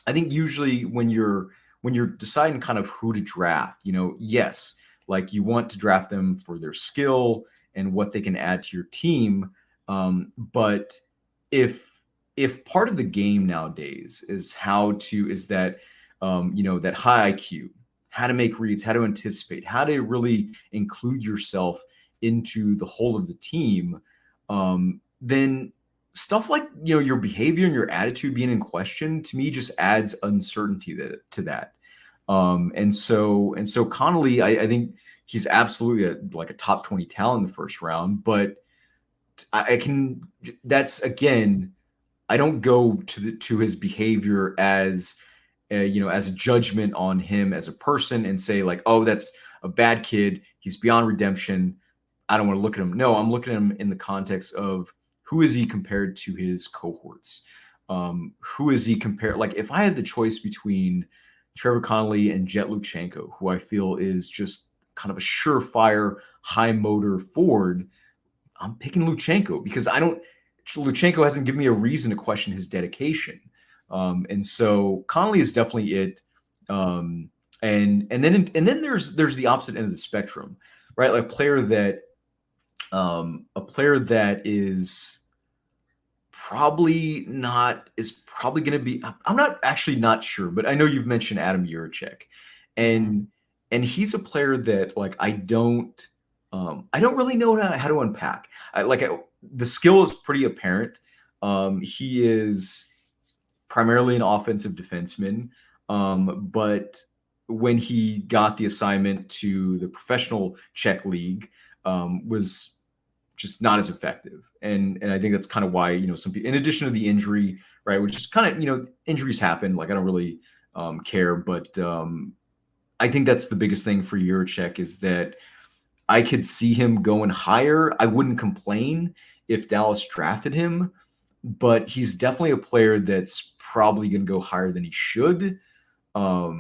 I think usually when you're deciding kind of who to draft, yes, like you want to draft them for their skill and what they can add to your team. But if part of the game nowadays is that that high IQ, how to make reads, how to anticipate, how to really include yourself into the whole of the team, then stuff like your behavior and your attitude being in question, to me, just adds uncertainty to that. And so Connolly, I think he's absolutely like a top 20 talent in the first round, but that's again, I don't go to his behavior as as a judgment on him as a person and say like, oh, that's a bad kid, he's beyond redemption, I don't want to look at him. No, I'm looking at him in the context of who is he compared to his cohorts. Who is he compared? Like if I had the choice between Trevor Connolly and Jet Luchenko, who I feel is just kind of a surefire high motor forward, I'm picking Luchenko because Luchenko hasn't given me a reason to question his dedication. And so Connolly is definitely it. And then there's the opposite end of the spectrum, right? Like a player that is probably going to be, I'm not sure, but I know you've mentioned Adam Juracek, and he's a player that like I don't really know how to unpack. The skill is pretty apparent. He is primarily an offensive defenseman, but when he got the assignment to the professional Czech league, was just not as effective. And I think that's kind of why, some people, in addition to the injury, right, which is kind of, injuries happen. Like, I don't really care, but I think that's the biggest thing for Juracek, is that I could see him going higher. I wouldn't complain if Dallas drafted him, but he's definitely a player that's probably going to go higher than he should. I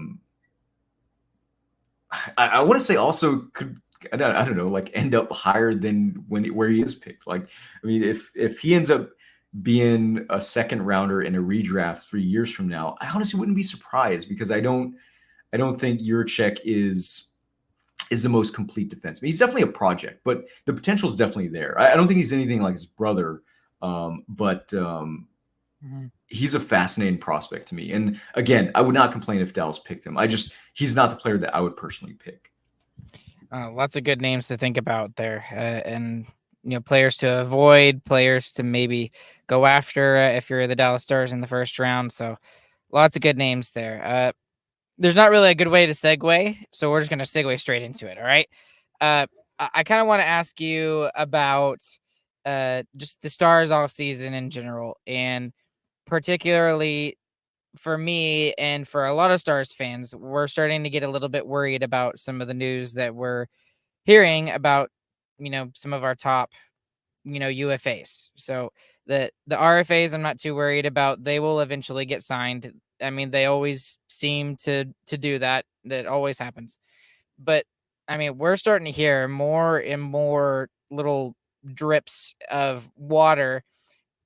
want to say also could, I don't know, like end up higher than where he is picked. Like, I mean, if he ends up being a second rounder in a redraft 3 years from now, I honestly wouldn't be surprised, because I don't think Juracek is the most complete defenseman. He's definitely a project, but the potential is definitely there. I don't think he's anything like his brother, but he's a fascinating prospect to me. And again, I would not complain if Dallas picked him. He's not the player that I would personally pick. Lots of good names to think about there, and players to avoid, players to maybe go after if you're the Dallas Stars in the first round. So lots of good names there. There's not really a good way to segue, so we're just going to segue straight into it. All right. I kind of want to ask you about just the Stars off season in general, and particularly for me and for a lot of Stars fans, we're starting to get a little bit worried about some of the news that we're hearing about, some of our top, UFAs. So the RFAs, I'm not too worried about. They will eventually get signed. I mean, they always seem to do that. That always happens. But I mean, we're starting to hear more and more little drips of water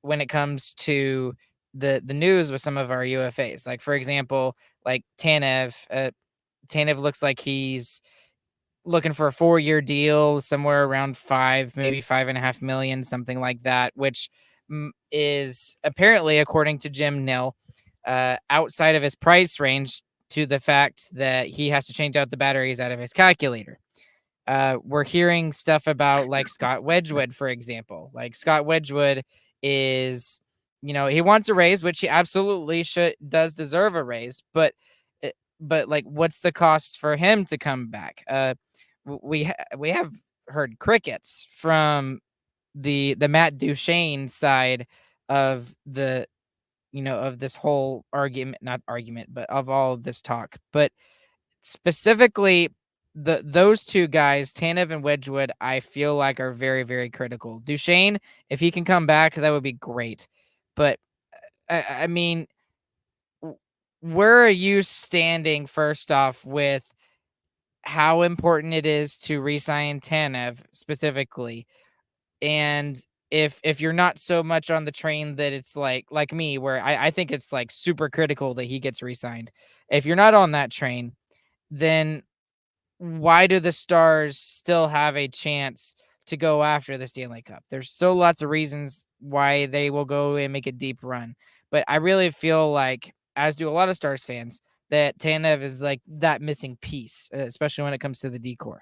when it comes to the news with some of our UFAs. Like for example, like Tanev. Tanev looks like he's looking for a 4-year deal, somewhere around 5, maybe 5.5 million, something like that, which is apparently, according to Jim Nill, outside of his price range, to the fact that he has to change out the batteries out of his calculator. We're hearing stuff about like Scott Wedgwood, for example. Like Scott Wedgwood is, he wants a raise, which he absolutely does deserve a raise, but like, what's the cost for him to come back? We have heard crickets from the Matt Duchene side of of this whole argument, not argument, but of all of this talk. But specifically, those two guys, Tanev and Wedgwood, I feel like are very, very critical. Duchene, if he can come back, that would be great. But I mean, where are you standing first off with how important it is to re-sign Tanev specifically? And if you're not so much on the train that it's like me, where I think it's like super critical that he gets re-signed. If you're not on that train, then why do the Stars still have a chance to go after the Stanley Cup? There's so lots of reasons why they will go and make a deep run. But I really feel like, as do a lot of Stars fans, that Tanev is like that missing piece, especially when it comes to the decor.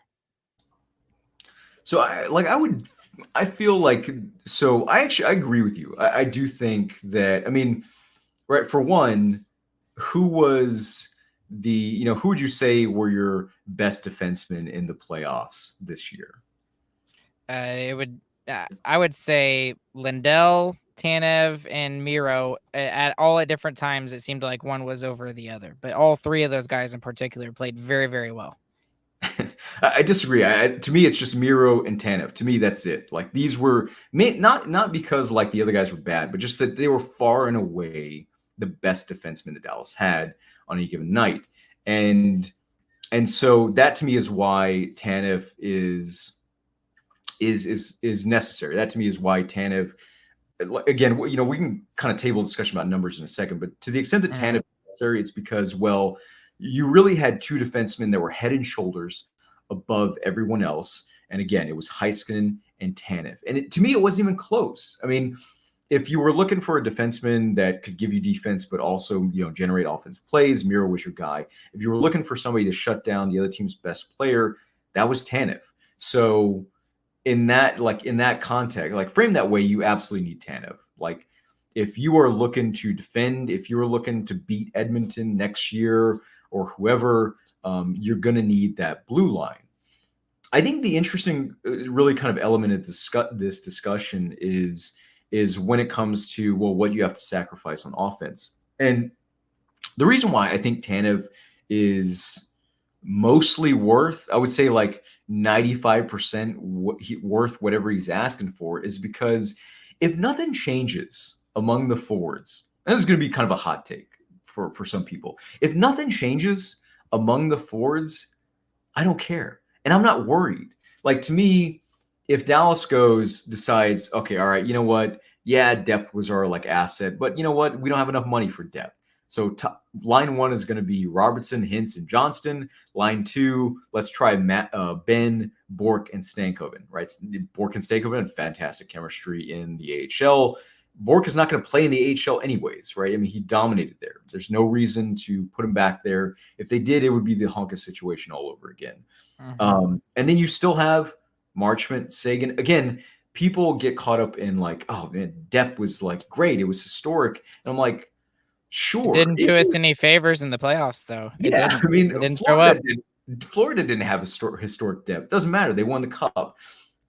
So I feel like, so I agree with you. I do think that, I mean, right, for one, who was who would you say were your best defensemen in the playoffs this year? I would say Lindell, Tanev, and Miro at different times. It seemed like one was over the other, but all three of those guys in particular played very, very well. I disagree. To me, it's just Miro and Tanev. To me, that's it. Like, these were not because like the other guys were bad, but just that they were far and away the best defensemen that Dallas had on any given night. And so that to me is why Tanev is necessary. That to me is why Tanev, again, we can kind of table discussion about numbers in a second, but to the extent that Tanev is necessary, it's because, well, you really had two defensemen that were head and shoulders above everyone else. And again, it was Heiskanen and Tanev. And to me, it wasn't even close. I mean, if you were looking for a defenseman that could give you defense, but also, generate offensive plays, Miro was your guy. If you were looking for somebody to shut down the other team's best player, that was Tanev. So in that context, like, frame that way, you absolutely need Tanev. Like, if you are looking to defend, if you're looking to beat Edmonton next year or whoever, you're going to need that blue line. I think the interesting, really kind of element of this discussion is when it comes to, well, what you have to sacrifice on offense. And the reason why I think Tanev is mostly worth, I would say like 95% worth whatever he's asking for, is because if nothing changes among the forwards, and this is going to be kind of a hot take for some people, if nothing changes among the forwards, I don't care. And I'm not worried. Like, to me, if Dallas decides, okay, all right, you know what? Yeah, depth was our like asset, but you know what? We don't have enough money for depth. So line one is going to be Robertson, Hintz, and Johnston. Line two, let's try Ben, Bork, and Stankoven, right? Bork and Stankoven had fantastic chemistry in the AHL. Bork is not going to play in the AHL anyways, right? I mean, he dominated there. There's no reason to put him back there. If they did, it would be the Honka situation all over again. And then you still have Marchment, Sagan. Again, people get caught up in like, oh man, depth was like great. It was historic. And I'm like, sure. It didn't do us any favors in the playoffs, though. Yeah, I I mean, didn't show Florida up. Florida didn't have historic depth. Doesn't matter. They won the cup.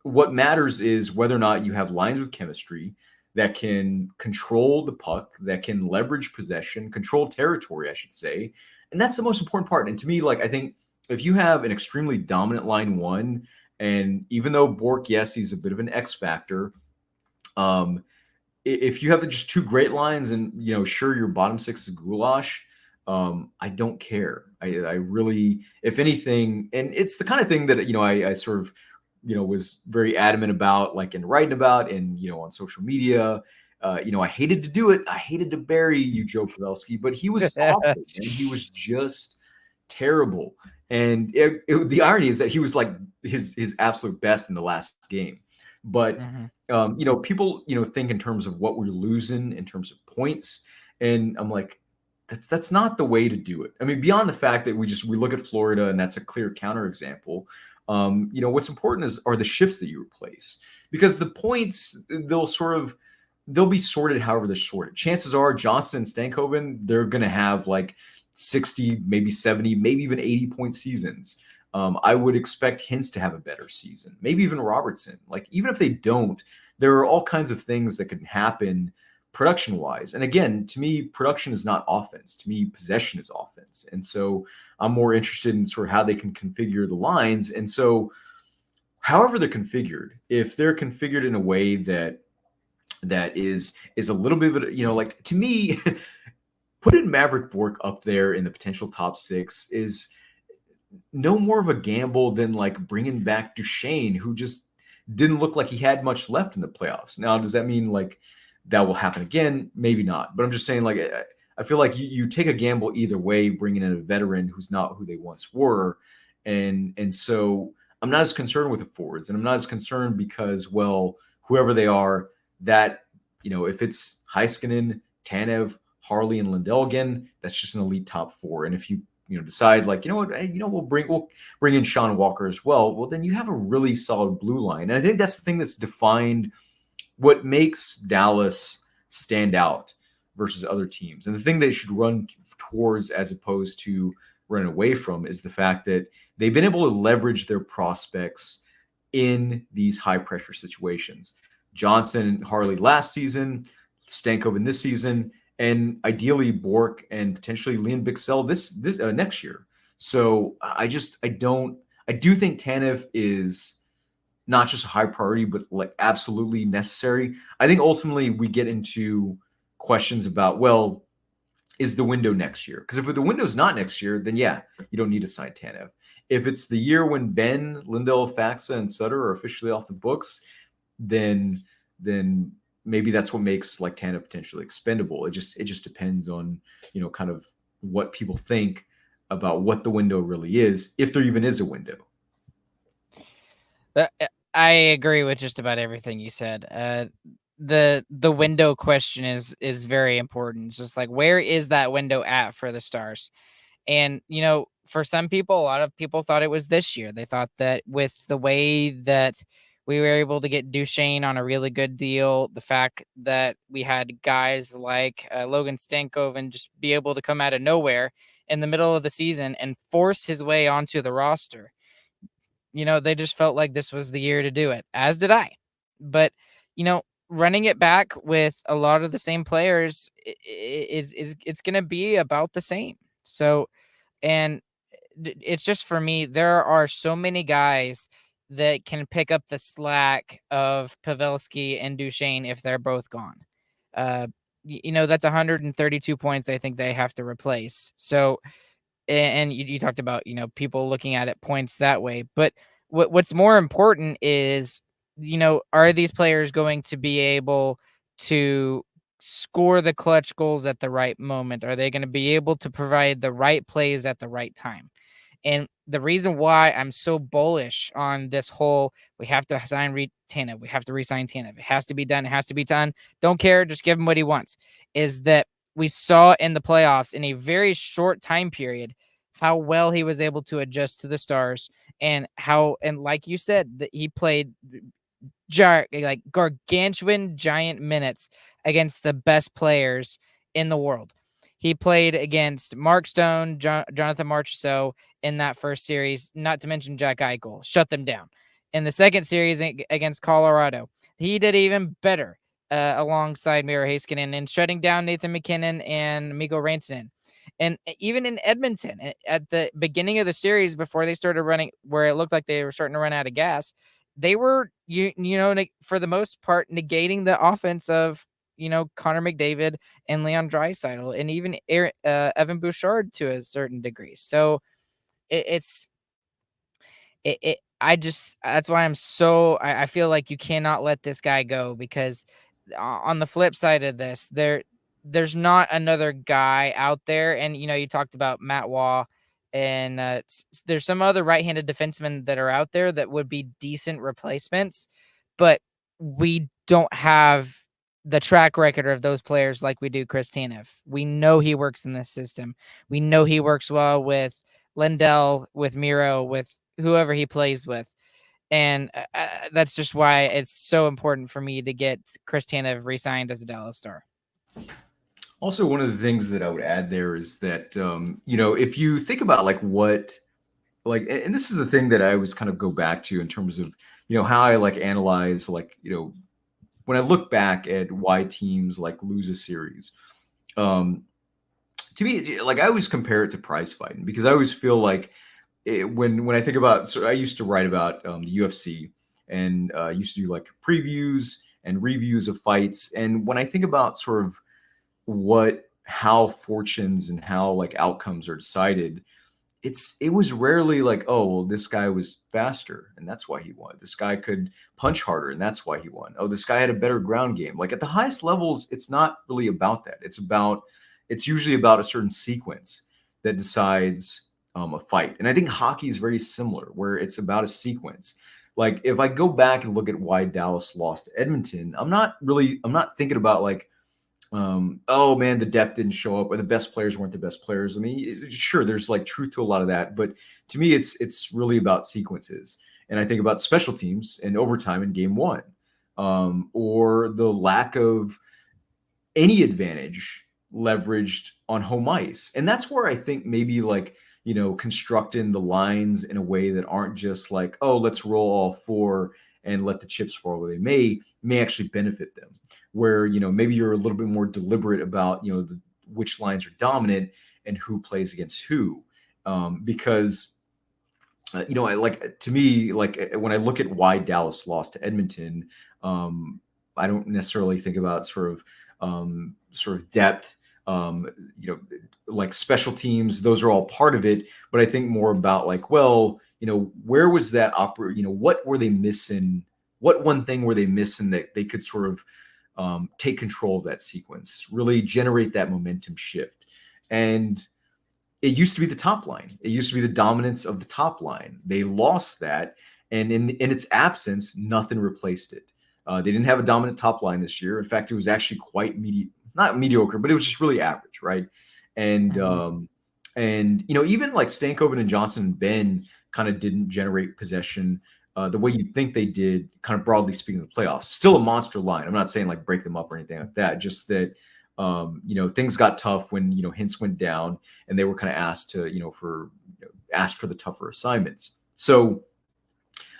What matters is whether or not you have lines with chemistry that can control the puck, that can leverage possession, control territory, I should say. And that's the most important part. And to me, like, I think if you have an extremely dominant line one, and even though Bork, yes, he's a bit of an X factor, if you have just two great lines and, sure, your bottom six is goulash, I don't care. I really, if anything, and it's the kind of thing that, I sort of, was very adamant about, like in writing about and, on social media. I hated to do it. I hated to bury you, Joe Pavelski, but he was awful, and he was just terrible. And the irony is that he was like his absolute best in the last game. But people, think in terms of what we're losing in terms of points, and I'm like, that's not the way to do it. I mean, beyond the fact that we look at Florida and that's a clear counterexample. What's important are the shifts that you replace, because the points, they'll be sorted however they're sorted. Chances are Johnston and Stankoven, they're going to have like 60, maybe 70, maybe even 80-point seasons. I would expect Hintz to have a better season, maybe even Robertson. Like, even if they don't, there are all kinds of things that can happen production-wise. And again, to me, production is not offense. To me, possession is offense. And so I'm more interested in sort of how they can configure the lines. And so however they're configured, if they're configured in a way that is a little bit of a, like, to me, putting Maverick Bork up there in the potential top six is no more of a gamble than like bringing back Duchesne, who just didn't look like he had much left in the playoffs. Now, does that mean like that will happen again? Maybe not. But I'm just saying, like, I feel like you take a gamble either way, bringing in a veteran who's not who they once were. And so I'm not as concerned with the forwards, and I'm not as concerned because, well, whoever they are, that, if it's Heiskanen, Tanev, Harley, and Lindell again, that's just an elite top four. And if you decide like, what, hey, we'll bring in Sean Walker as well then you have a really solid blue line. And I think that's the thing that's defined what makes Dallas stand out versus other teams. And the thing they should run towards as opposed to run away from is the fact that they've been able to leverage their prospects in these high pressure situations. Johnston and Harley last season, Stankoven this season, and ideally Bork and potentially Liam Bichsel this next year. So I do think Tanev is not just a high priority, but like absolutely necessary. I think ultimately we get into questions about, well, is the window next year? Because if the window's not next year, then yeah, you don't need to sign Tanev. If it's the year when Ben, Lindell, Faxa, and Sutter are officially off the books, then maybe that's what makes like Tanev potentially expendable. It just depends on, kind of what people think about what the window really is, if there even is a window. I agree with just about everything you said. The window question is very important. It's just like, where is that window at for the Stars? And, for some people, a lot of people thought it was this year. They thought that with the way that we were able to get Duchesne on a really good deal, the fact that we had guys like Logan Stankoven just be able to come out of nowhere in the middle of the season and force his way onto the roster. They just felt like this was the year to do it, as did I. But, running it back with a lot of the same players it's going to be about the same. So, and it's just, for me, there are so many guys that can pick up the slack of Pavelski and Duchesne if they're both gone. That's 132 points I think they have to replace. So, and you talked about, people looking at it points that way. But what's more important is, are these players going to be able to score the clutch goals at the right moment? Are they going to be able to provide the right plays at the right time? And the reason why I'm so bullish on this whole, we have to sign Tanev, we have to re-sign Tanev, it has to be done, it has to be done, don't care, just give him what he wants, is that we saw in the playoffs in a very short time period how well he was able to adjust to the Stars, and like you said, that he played like gargantuan giant minutes against the best players in the world. He played against Mark Stone, Jonathan Marchessault in that first series, not to mention Jack Eichel. Shut them down. In the second series against Colorado, he did even better alongside Miro Heiskanen and shutting down Nathan McKinnon and Mikko Rantanen. And even in Edmonton, at the beginning of the series, before they started running, where it looked like they were starting to run out of gas, they were, for the most part, negating the offense of, Connor McDavid and Leon Draisaitl and even Evan Bouchard to a certain degree. So it's I just that's why I feel like you cannot let this guy go, because on the flip side of this, there's not another guy out there. And you talked about Matt Waugh, and there's some other right-handed defensemen that are out there that would be decent replacements, but we don't have the track record of those players like we do Chris Tanev. We know he works in this system. We know he works well with Lindell, with Miro, with whoever he plays with. And that's just why it's so important for me to get Chris Tanev re-signed as a Dallas Star. Also, one of the things that I would add there is that if you think about and this is the thing that I always kind of go back to in terms of how I analyze when I look back at why teams lose a series. To me, I always compare it to prize fighting, because I always feel like when I think about, so I used to write about the UFC, and used to do previews and reviews of fights. And when I think about sort of how fortunes and how outcomes are decided, it was rarely oh, well, this guy was faster and that's why he won. This guy could punch harder and that's why he won. Oh, this guy had a better ground game. At the highest levels, it's not really about that. It's usually about a certain sequence that decides a fight. And I think hockey is very similar, where it's about a sequence. If I go back and look at why Dallas lost to Edmonton, I'm not thinking about oh man, the depth didn't show up, or the best players weren't the best players. I mean, sure, there's truth to a lot of that, but to me, it's really about sequences. And I think about special teams and overtime in game one, or the lack of any advantage leveraged on home ice. And that's where I think maybe constructing the lines in a way that aren't just oh, let's roll all four and let the chips fall where they may actually benefit them. Where maybe you're a little bit more deliberate about which lines are dominant and who plays against who, because I to me, when I look at why Dallas lost to Edmonton, I don't necessarily think about sort of depth. Special teams; those are all part of it. But I think more about where was that what were they missing? What one thing were they missing that they could sort of take control of that sequence, really generate that momentum shift? And it used to be the top line. It used to be the dominance of the top line. They lost that, and in its absence, nothing replaced it. They didn't have a dominant top line this year. In fact, it was actually quite not mediocre, but it was just really average, right? And even Stankoven and Johnson and Ben kind of didn't generate possession the way you'd think they did, kind of broadly speaking, in the playoffs. Still a monster line. I'm not saying break them up or anything like that. Just that things got tough when Hintz went down, and they were kind of asked to asked for the tougher assignments. So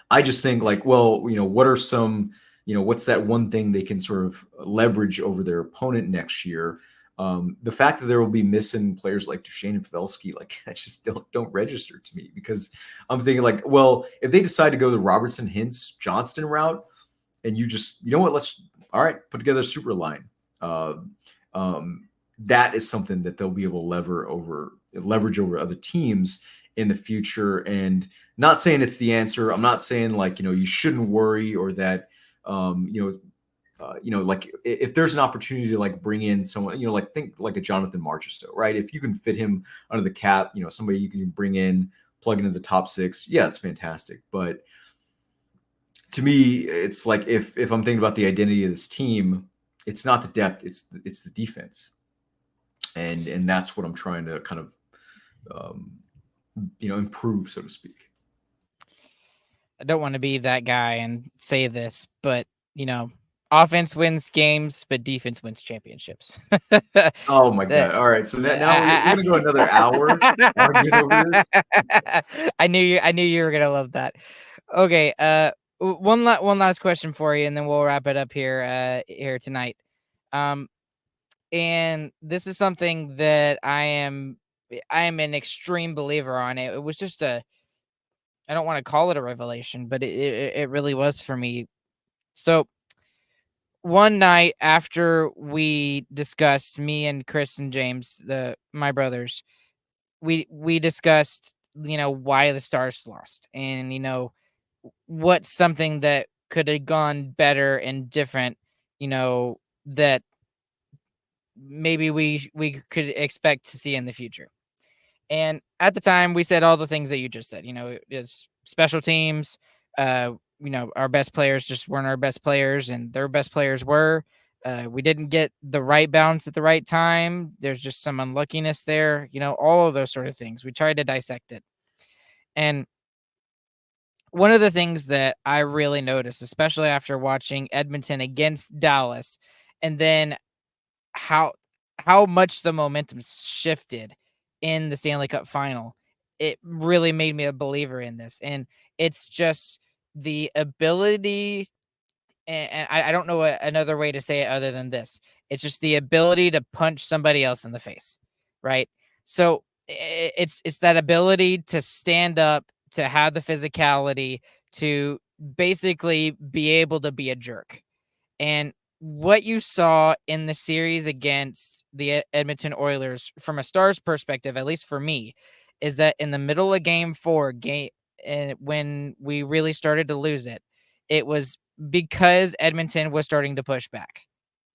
I just think what are some what's that one thing they can sort of leverage over their opponent next year? The fact that there will be missing players like Duchesne and Pavelski, that just don't register to me, because I'm thinking if they decide to go the Robertson, Hintz, Johnston route, and you just let's put together a super line. That is something that they'll be able to leverage over other teams in the future. And not saying it's the answer. I'm not saying you shouldn't worry, or that if there's an opportunity to bring in someone, think a Jonathan Marchessault, right? If you can fit him under the cap, somebody you can bring in, plug into the top six, yeah, it's fantastic. But to me, it's if I'm thinking about the identity of this team, it's not the depth, it's the defense, and that's what I'm trying to kind of improve, so to speak. I don't want to be that guy and say this, but offense wins games, but defense wins championships. Oh my That god! All right, so now we're I gonna go another hour arguing over this. I knew you were gonna love that. Okay, one last question for you, and then we'll wrap it up here tonight. Um, and this is something that I am an extreme believer on. It was just a I don't want to call it a revelation, but it really was for me. So one night after we discussed, me and Chris and James, my brothers, we discussed, why the Stars lost, and what's something that could have gone better and different, that maybe we could expect to see in the future. And at the time, we said all the things that you just said. Is special teams. Our best players just weren't our best players, and their best players were. We didn't get the right balance at the right time. There's just some unluckiness there. All of those sort of things. We tried to dissect it, and one of the things that I really noticed, especially after watching Edmonton against Dallas, and then how how much the momentum shifted in the Stanley Cup final, it really made me a believer in this. And it's just the ability, and I don't know another way to say it other than this. It's just the ability to punch somebody else in the face, right? So it's that ability to stand up, to have the physicality, to basically be able to be a jerk. And what you saw in the series against the Edmonton Oilers, from a Stars perspective, at least for me, is that in the middle of Game 4, when we really started to lose it, it was because Edmonton was starting to push back.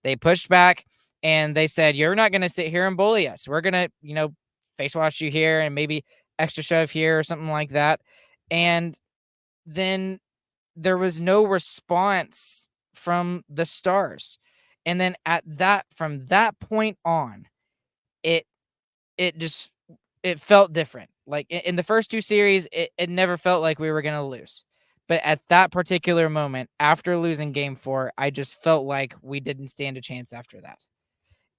They pushed back and they said, "You're not going to sit here and bully us. We're going to, face wash you here and maybe extra shove here or something like that." And then there was no response from the Stars. And then from that point on, it it just it felt different. Like in the first two series, it never felt like we were going to lose. But at that particular moment, after losing Game 4, I just felt like we didn't stand a chance after that.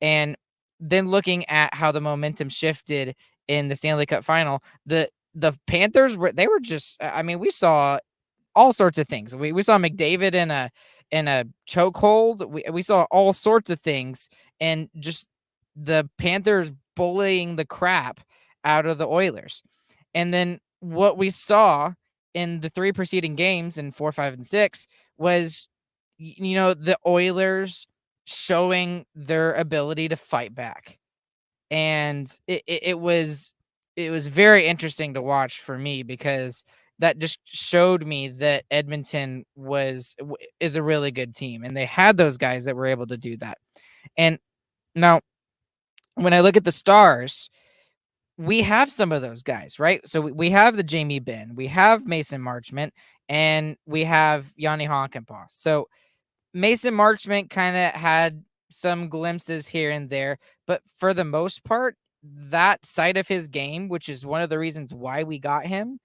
And then looking at how the momentum shifted in the Stanley Cup final, the Panthers were just, I mean, we saw all sorts of things. We saw McDavid in a chokehold. We saw all sorts of things, and just the Panthers bullying the crap out of the Oilers. And then what we saw in the three preceding games in 4, 5, and 6 was, the Oilers showing their ability to fight back. And it was very interesting to watch for me, because that just showed me that Edmonton is a really good team, and they had those guys that were able to do that. And now when I look at the Stars, we have some of those guys, right? So we have the Jamie Benn, we have Mason Marchment, and we have Yanni Honkenpaa. So Mason Marchment kind of had some glimpses here and there, but for the most part, that side of his game, which is one of the reasons why we got him,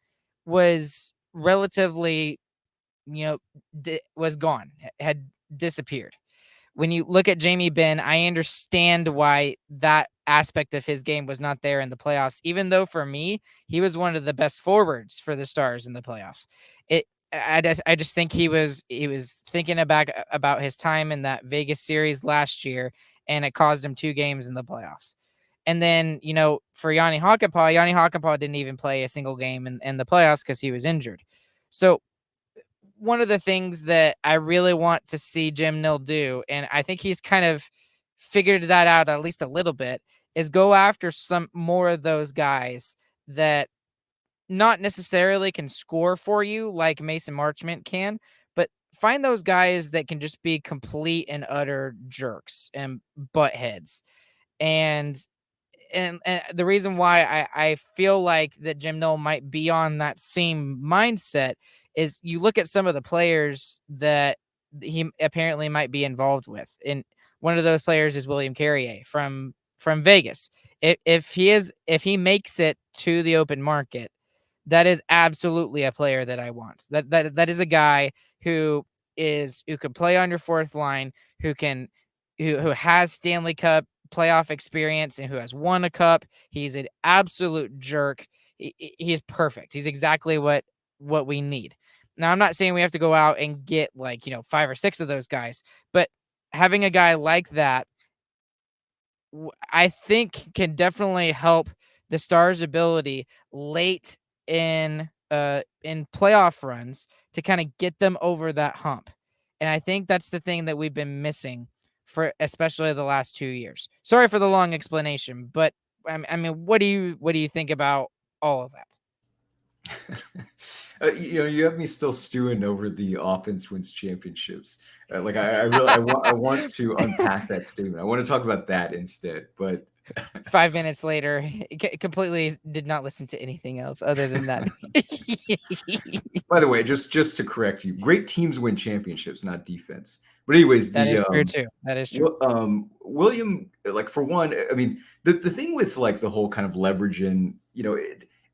was relatively, was gone, had disappeared. When you look at Jamie Benn, I understand why that aspect of his game was not there in the playoffs, even though for me, he was one of the best forwards for the Stars in the playoffs. I just think he was thinking about his time in that Vegas series last year, and it caused him 2 games in the playoffs. And then, for Yanni Hakanpää didn't even play a single game in the playoffs because he was injured. So one of the things that I really want to see Jim Nill do, and I think he's kind of figured that out at least a little bit, is go after some more of those guys that not necessarily can score for you like Mason Marchment can, but find those guys that can just be complete and utter jerks and butt heads. And the reason why I feel like that Jim Nill might be on that same mindset is you look at some of the players that he apparently might be involved with. And one of those players is William Carrier from Vegas. If he makes it to the open market, that is absolutely a player that I want. That is a guy who who can play on your fourth line, who has Stanley Cup playoff experience and who has won a cup. He's an absolute jerk. He's perfect. He's exactly what we need. Now, I'm not saying we have to go out and get 5 or 6 of those guys, but having a guy like that, I think, can definitely help the Stars' ability late in playoff runs to kind of get them over that hump. And I think that's the thing that we've been missing for especially the last 2 years. Sorry for the long explanation, but I mean, what do you think about all of that? You have me still stewing over the offense wins championships. I really I want to unpack that statement. I want to talk about that instead. But 5 minutes later, completely did not listen to anything else other than that. by the way, just to correct you, great teams win championships, not defense. But anyways, that is true too. That is true. William, for one, I mean, the thing with the whole kind of leverage and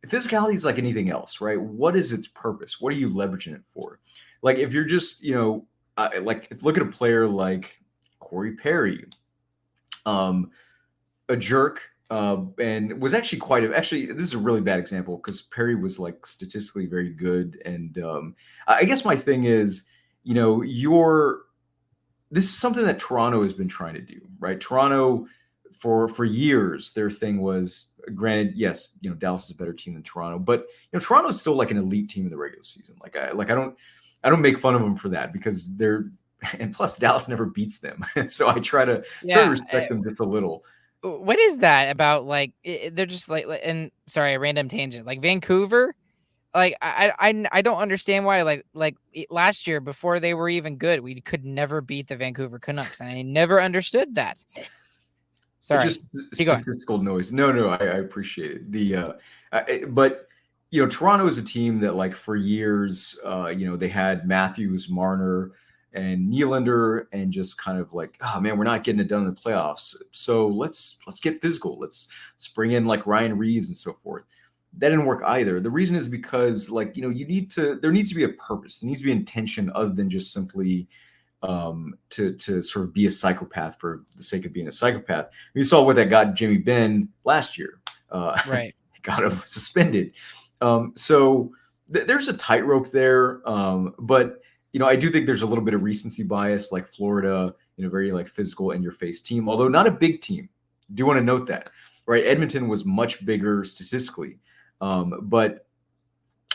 physicality is like anything else, right? What is its purpose? What are you leveraging it for? Like if you're just look at a player like Corey Perry, a jerk, and was actually actually this is a really bad example because Perry was statistically very good, and I guess my thing is, this is something that Toronto has been trying to do, right? Toronto for years, their thing was, granted, yes, Dallas is a better team than Toronto, but Toronto is still an elite team in the regular season. I don't make fun of them for that because and plus Dallas never beats them, so I try to respect them just a little. What is that about? They're just and sorry, a random tangent. Vancouver, I don't understand why. Last year, before they were even good, we could never beat the Vancouver Canucks, and I never understood that. Sorry, just statistical noise. No, I appreciate it. But Toronto is a team that for years, they had Matthews, Marner, and Nylander, and just kind of oh man, we're not getting it done in the playoffs. So let's get physical. Let's bring in Ryan Reeves and so forth. That didn't work either. The reason is because there needs to be a purpose. There needs to be intention other than just simply to sort of be a psychopath for the sake of being a psychopath. We saw what that got Jimmy Benn last year. Right. Got him suspended. So there's a tightrope there. But I do think there's a little bit of recency bias, like Florida, very physical in your face team, although not a big team. Do want to note that, right? Edmonton was much bigger statistically. But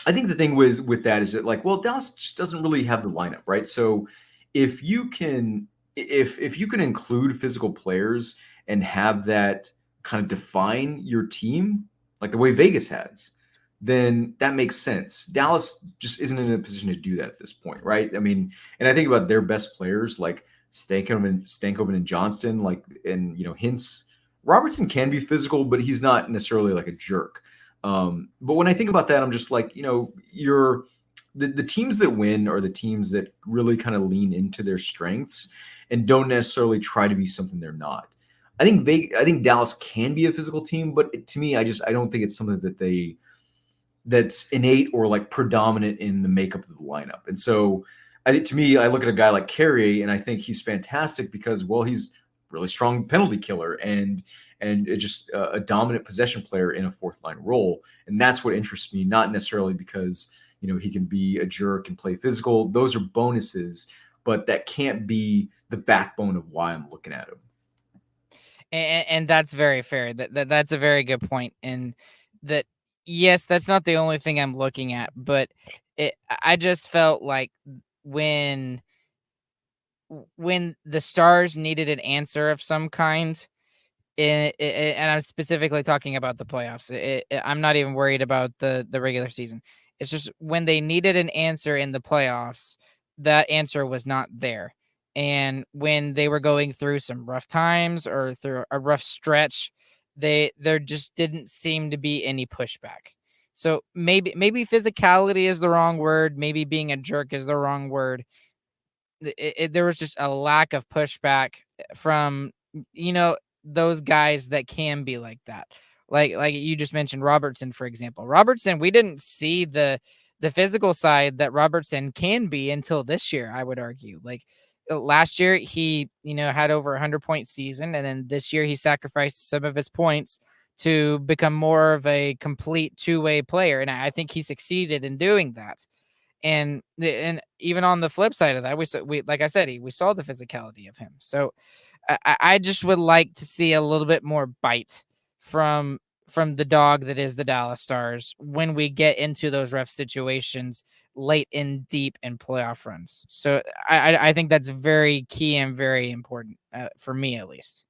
I think the thing with that is that Dallas just doesn't really have the lineup, right? So if you can include physical players and have that kind of define your team, like the way Vegas has, then that makes sense. Dallas just isn't in a position to do that at this point, right? I mean, and I think about their best players like Stankoven and Johnston, and Hintz. Robertson can be physical, but he's not necessarily a jerk. But when I think about that, I'm just the teams that win are the teams that really kind of lean into their strengths and don't necessarily try to be something they're not. I think Dallas can be a physical team, but to me, I don't think it's something that's innate or predominant in the makeup of the lineup. And so to me, I look at a guy like Carrier and I think he's fantastic because, well, he's really strong penalty killer and just a dominant possession player in a fourth line role. And that's what interests me, not necessarily because, he can be a jerk and play physical. Those are bonuses, but that can't be the backbone of why I'm looking at him. And that's very fair. That's a very good point. And that, yes, that's not the only thing I'm looking at, but I just felt like when the Stars needed an answer of some kind, and I'm specifically talking about the playoffs. I'm not even worried about the regular season. It's just when they needed an answer in the playoffs, that answer was not there. And when they were going through some rough times or through a rough stretch, there just didn't seem to be any pushback. So maybe physicality is the wrong word. Maybe being a jerk is the wrong word. There was just a lack of pushback from, those guys that can be like that. Like you just mentioned Robertson, for example. Robertson, we didn't see the the physical side that Robertson can be until this year, I would argue. Like last year, he, had over 100-point season. And then this year he sacrificed some of his points to become more of a complete two-way player. And I think he succeeded in doing that. And even on the flip side of that, we like I said, we saw the physicality of him. So I just would like to see a little bit more bite from the dog that is the Dallas Stars when we get into those rough situations late in deep in playoff runs. So I think that's very key and very important for me, at least.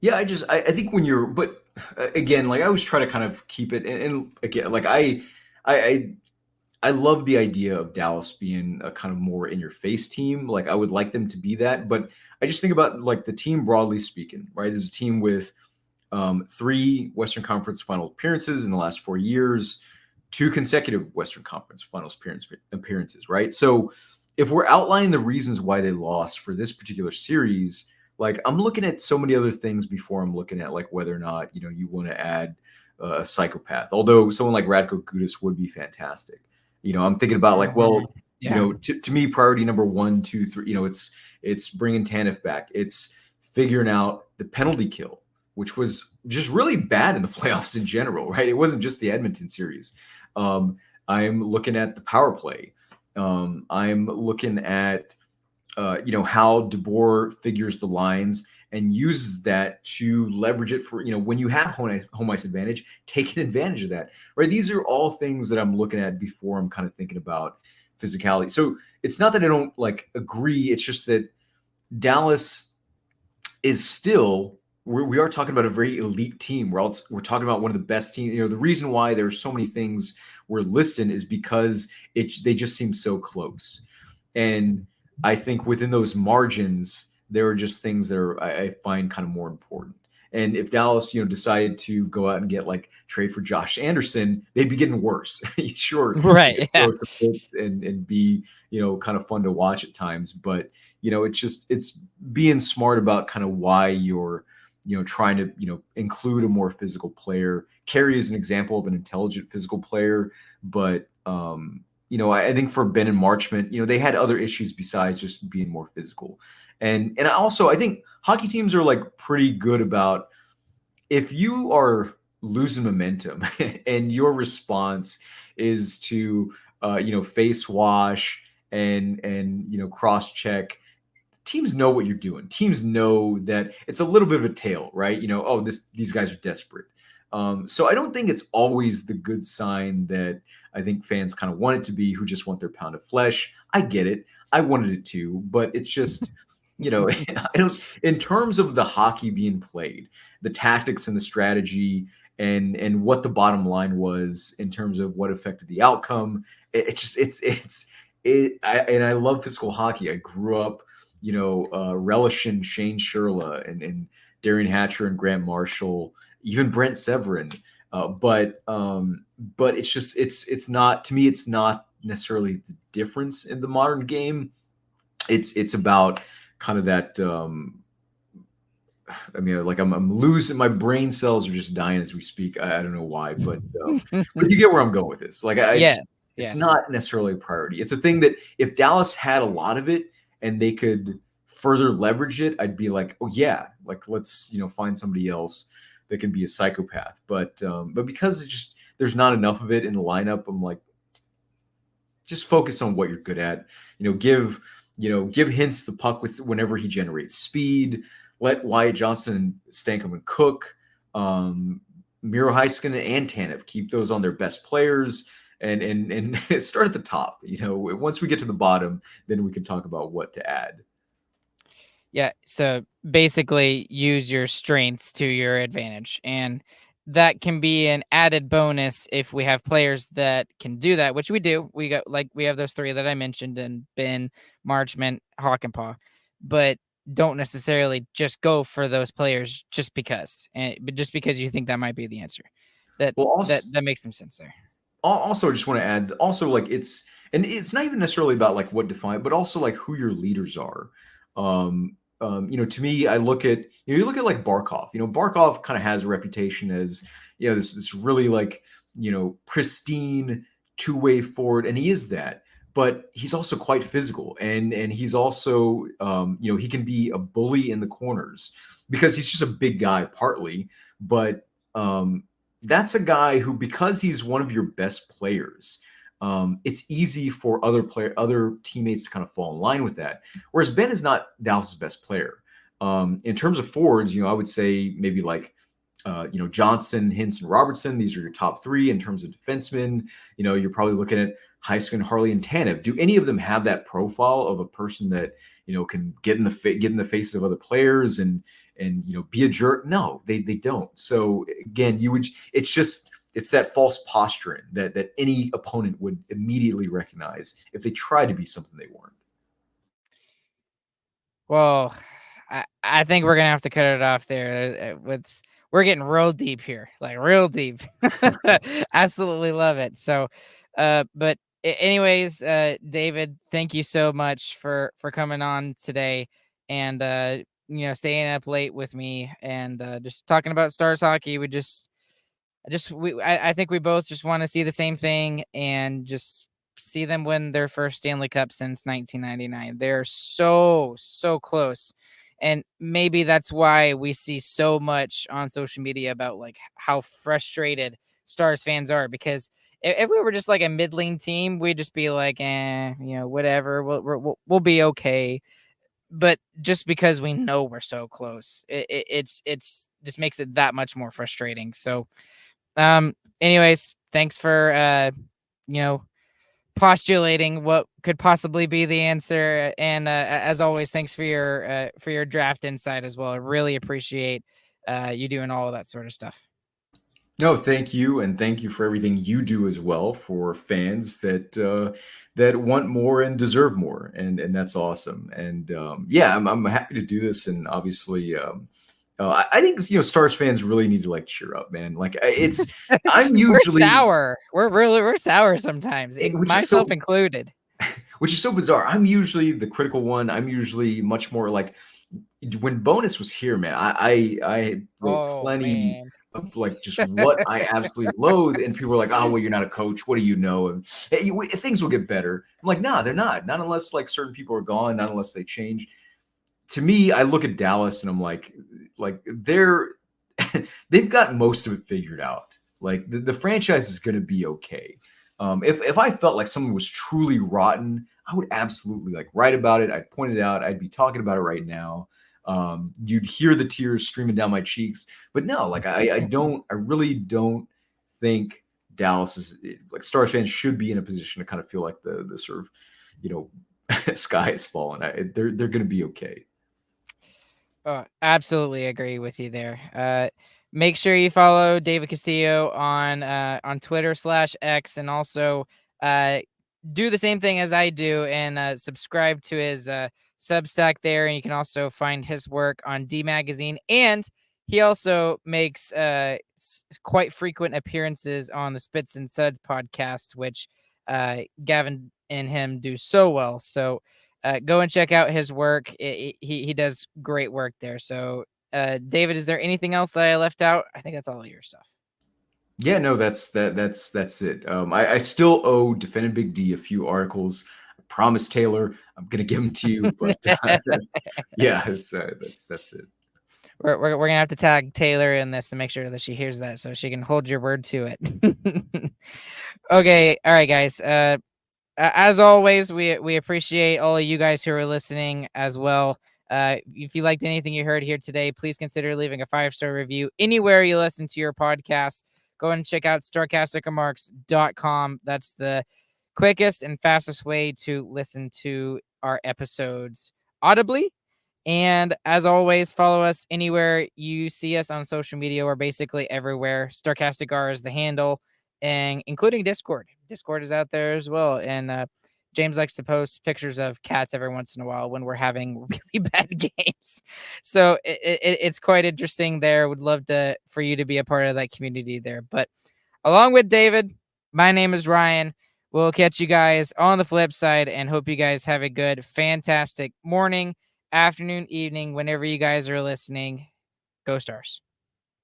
Yeah, I think when you're, but again, like I always try to kind of keep it, and again, like I love the idea of Dallas being a kind of more in your face team. Like I would like them to be that, but I just think about like the team broadly speaking, right? There's a team with 3 Western Conference Final appearances in the last 4 years, 2 consecutive Western Conference Finals appearances, right? So if we're outlining the reasons why they lost for this particular series, like I'm looking at so many other things before I'm looking at like whether or not you want to add a psychopath. Although someone like Radko Gudas would be fantastic. I'm thinking about like, well, Yeah. to me, priority number 1, 2, 3. It's bringing Tanev back. It's figuring out the penalty kill, which was just really bad in the playoffs in general, right? It wasn't just the Edmonton series. I'm looking at the power play. I'm looking at how DeBoer figures the lines and uses that to leverage it for, when you have home ice advantage, taking advantage of that, right? These are all things that I'm looking at before I'm kind of thinking about physicality. So it's not that I don't like agree. It's just that Dallas is still, we are talking about a very elite team. We're talking about one of the best teams. The reason why there's so many things we're listing is because they just seem so close. And I think within those margins, there are just things that I find kind of more important. And if Dallas, decided to go out and get like trade for Josh Anderson, they'd be getting worse. Sure, Right. Yeah. throw some hits and be kind of fun to watch at times, but it's being smart about kind of why you're trying to include a more physical player. Carey is an example of an intelligent physical player, but I think for Ben and Marchment, they had other issues besides just being more physical. And I think hockey teams are like pretty good about if you are losing momentum and your response is to face wash and cross check. Teams know what you're doing. Teams know that it's a little bit of a tale, right? These guys are desperate. So I don't think it's always the good sign that I think fans kind of want it to be, who just want their pound of flesh. I get it. I wanted it too, but it's just, I don't, in terms of the hockey being played, the tactics and the strategy and what the bottom line was in terms of what affected the outcome. And I love physical hockey. I grew up, relishing Shane Sherla and Darian Hatcher and Grant Marshall, even Brent Severin. But it's just it's not, to me, it's not necessarily the difference in the modern game. It's about kind of that. Like I'm losing, my brain cells are just dying as we speak. I don't know why, but you get where I'm going with this. Like it's not necessarily a priority. It's a thing that if Dallas had a lot of it and they could further leverage it, I'd be like, oh yeah, like let's find somebody else that can be a psychopath. But because there's not enough of it in the lineup, I'm like, just focus on what you're good at. Give Hintz the puck with whenever he generates speed. Let Wyatt Johnston and Stankham and Cook, Miro Heiskanen and Tanev, keep those on their best players and start at the top. Once we get to the bottom, then we can talk about what to add. Yeah. So basically use your strengths to your advantage. And that can be an added bonus if we have players that can do that, which we do. We have those 3 that I mentioned, and Ben, Marchment, Hakanpää, but don't necessarily just go for those players just because, but just because you think that might be the answer. That makes some sense there. Also, I just want to add, also like it's not even necessarily about like what define, but also like who your leaders are. To me, I look at you look at like Barkov. Barkov kind of has a reputation as this really like pristine, two-way forward, and he is that. But he's also quite physical, and he's also he can be a bully in the corners because he's just a big guy, partly. But that's a guy who, because he's one of your best players, it's easy for other teammates to kind of fall in line with that. Whereas Ben is not Dallas's best player. In terms of forwards, I would say maybe like Johnston, Hinson, Robertson. These are your top three in terms of defensemen. You're probably looking at Heisman, Harley, and Tanev. Do any of them have that profile of a person that can get in the faces of other players and be a jerk? No, they don't. So again, it's that false posturing that any opponent would immediately recognize if they tried to be something they weren't. Well, I think we're gonna have to cut it off there. We're getting real deep here, like real deep. Absolutely love it. So, but anyways, David, thank you so much for coming on today and staying up late with me and just talking about Stars hockey. I think we both just want to see the same thing and just see them win their first Stanley Cup since 1999. They're so close. And maybe that's why we see so much on social media about like how frustrated Stars fans are, because if we were just like a middling team, we'd just be like, whatever, we'll be okay. But just because we know we're so close, it's just makes it that much more frustrating. So, anyways, thanks for postulating what could possibly be the answer, and as always, thanks for your draft insight as well. I really appreciate you doing all of that sort of stuff. No, thank you, and thank you for everything you do as well for fans that want more and deserve more, and that's awesome. And I'm happy to do this, and obviously. I think Stars fans really need to like cheer up, man. Like I'm we're usually sour. We're sour sometimes, myself included. Which is so bizarre. I'm usually the critical one. I'm usually much more like when Bonus was here, man. I wrote plenty of like just what I absolutely loathe, and people were like, "Oh, well, you're not a coach. What do you know?" And hey, things will get better. I'm like, "Nah, they're not. Not unless like certain people are gone. Not unless they change." To me, I look at Dallas and I'm like they've got most of it figured out. Like the franchise is going to be okay. If I felt like someone was truly rotten, I would absolutely like write about it. I'd point it out. I'd be talking about it right now. You'd hear the tears streaming down my cheeks. But no, like I really don't think Dallas is like Stars fans should be in a position to kind of feel like the sort of sky is falling. They're going to be okay. Oh, absolutely agree with you there. Make sure you follow David Castillo on Twitter/X, and also do the same thing as I do and subscribe to his Substack there. And you can also find his work on D Magazine, and he also makes quite frequent appearances on the Spits and Suds podcast, which Gavin and him do so well. So go and check out his work. He does great work there. So, David, is there anything else that I left out? I think that's all of your stuff. Yeah, no, that's it. I still owe Defending Big D a few articles. I promised Taylor I'm gonna give them to you, but that's it. We're gonna have to tag Taylor in this to make sure that she hears that, so she can hold your word to it. Okay, all right, guys. As always, we appreciate all of you guys who are listening as well. If you liked anything you heard here today, please consider leaving a 5-star review anywhere you listen to your podcast. Go ahead and check out sarcasticremarks.com. That's the quickest and fastest way to listen to our episodes audibly. And as always, follow us anywhere you see us on social media. We're basically everywhere. Starcastic is the handle, and including Discord. Discord is out there as well. And James likes to post pictures of cats every once in a while when we're having really bad games. So it's quite interesting there. Would love for you to be a part of that community there. But along with David, my name is Ryan. We'll catch you guys on the flip side, and hope you guys have a good, fantastic morning, afternoon, evening, whenever you guys are listening. Go Stars.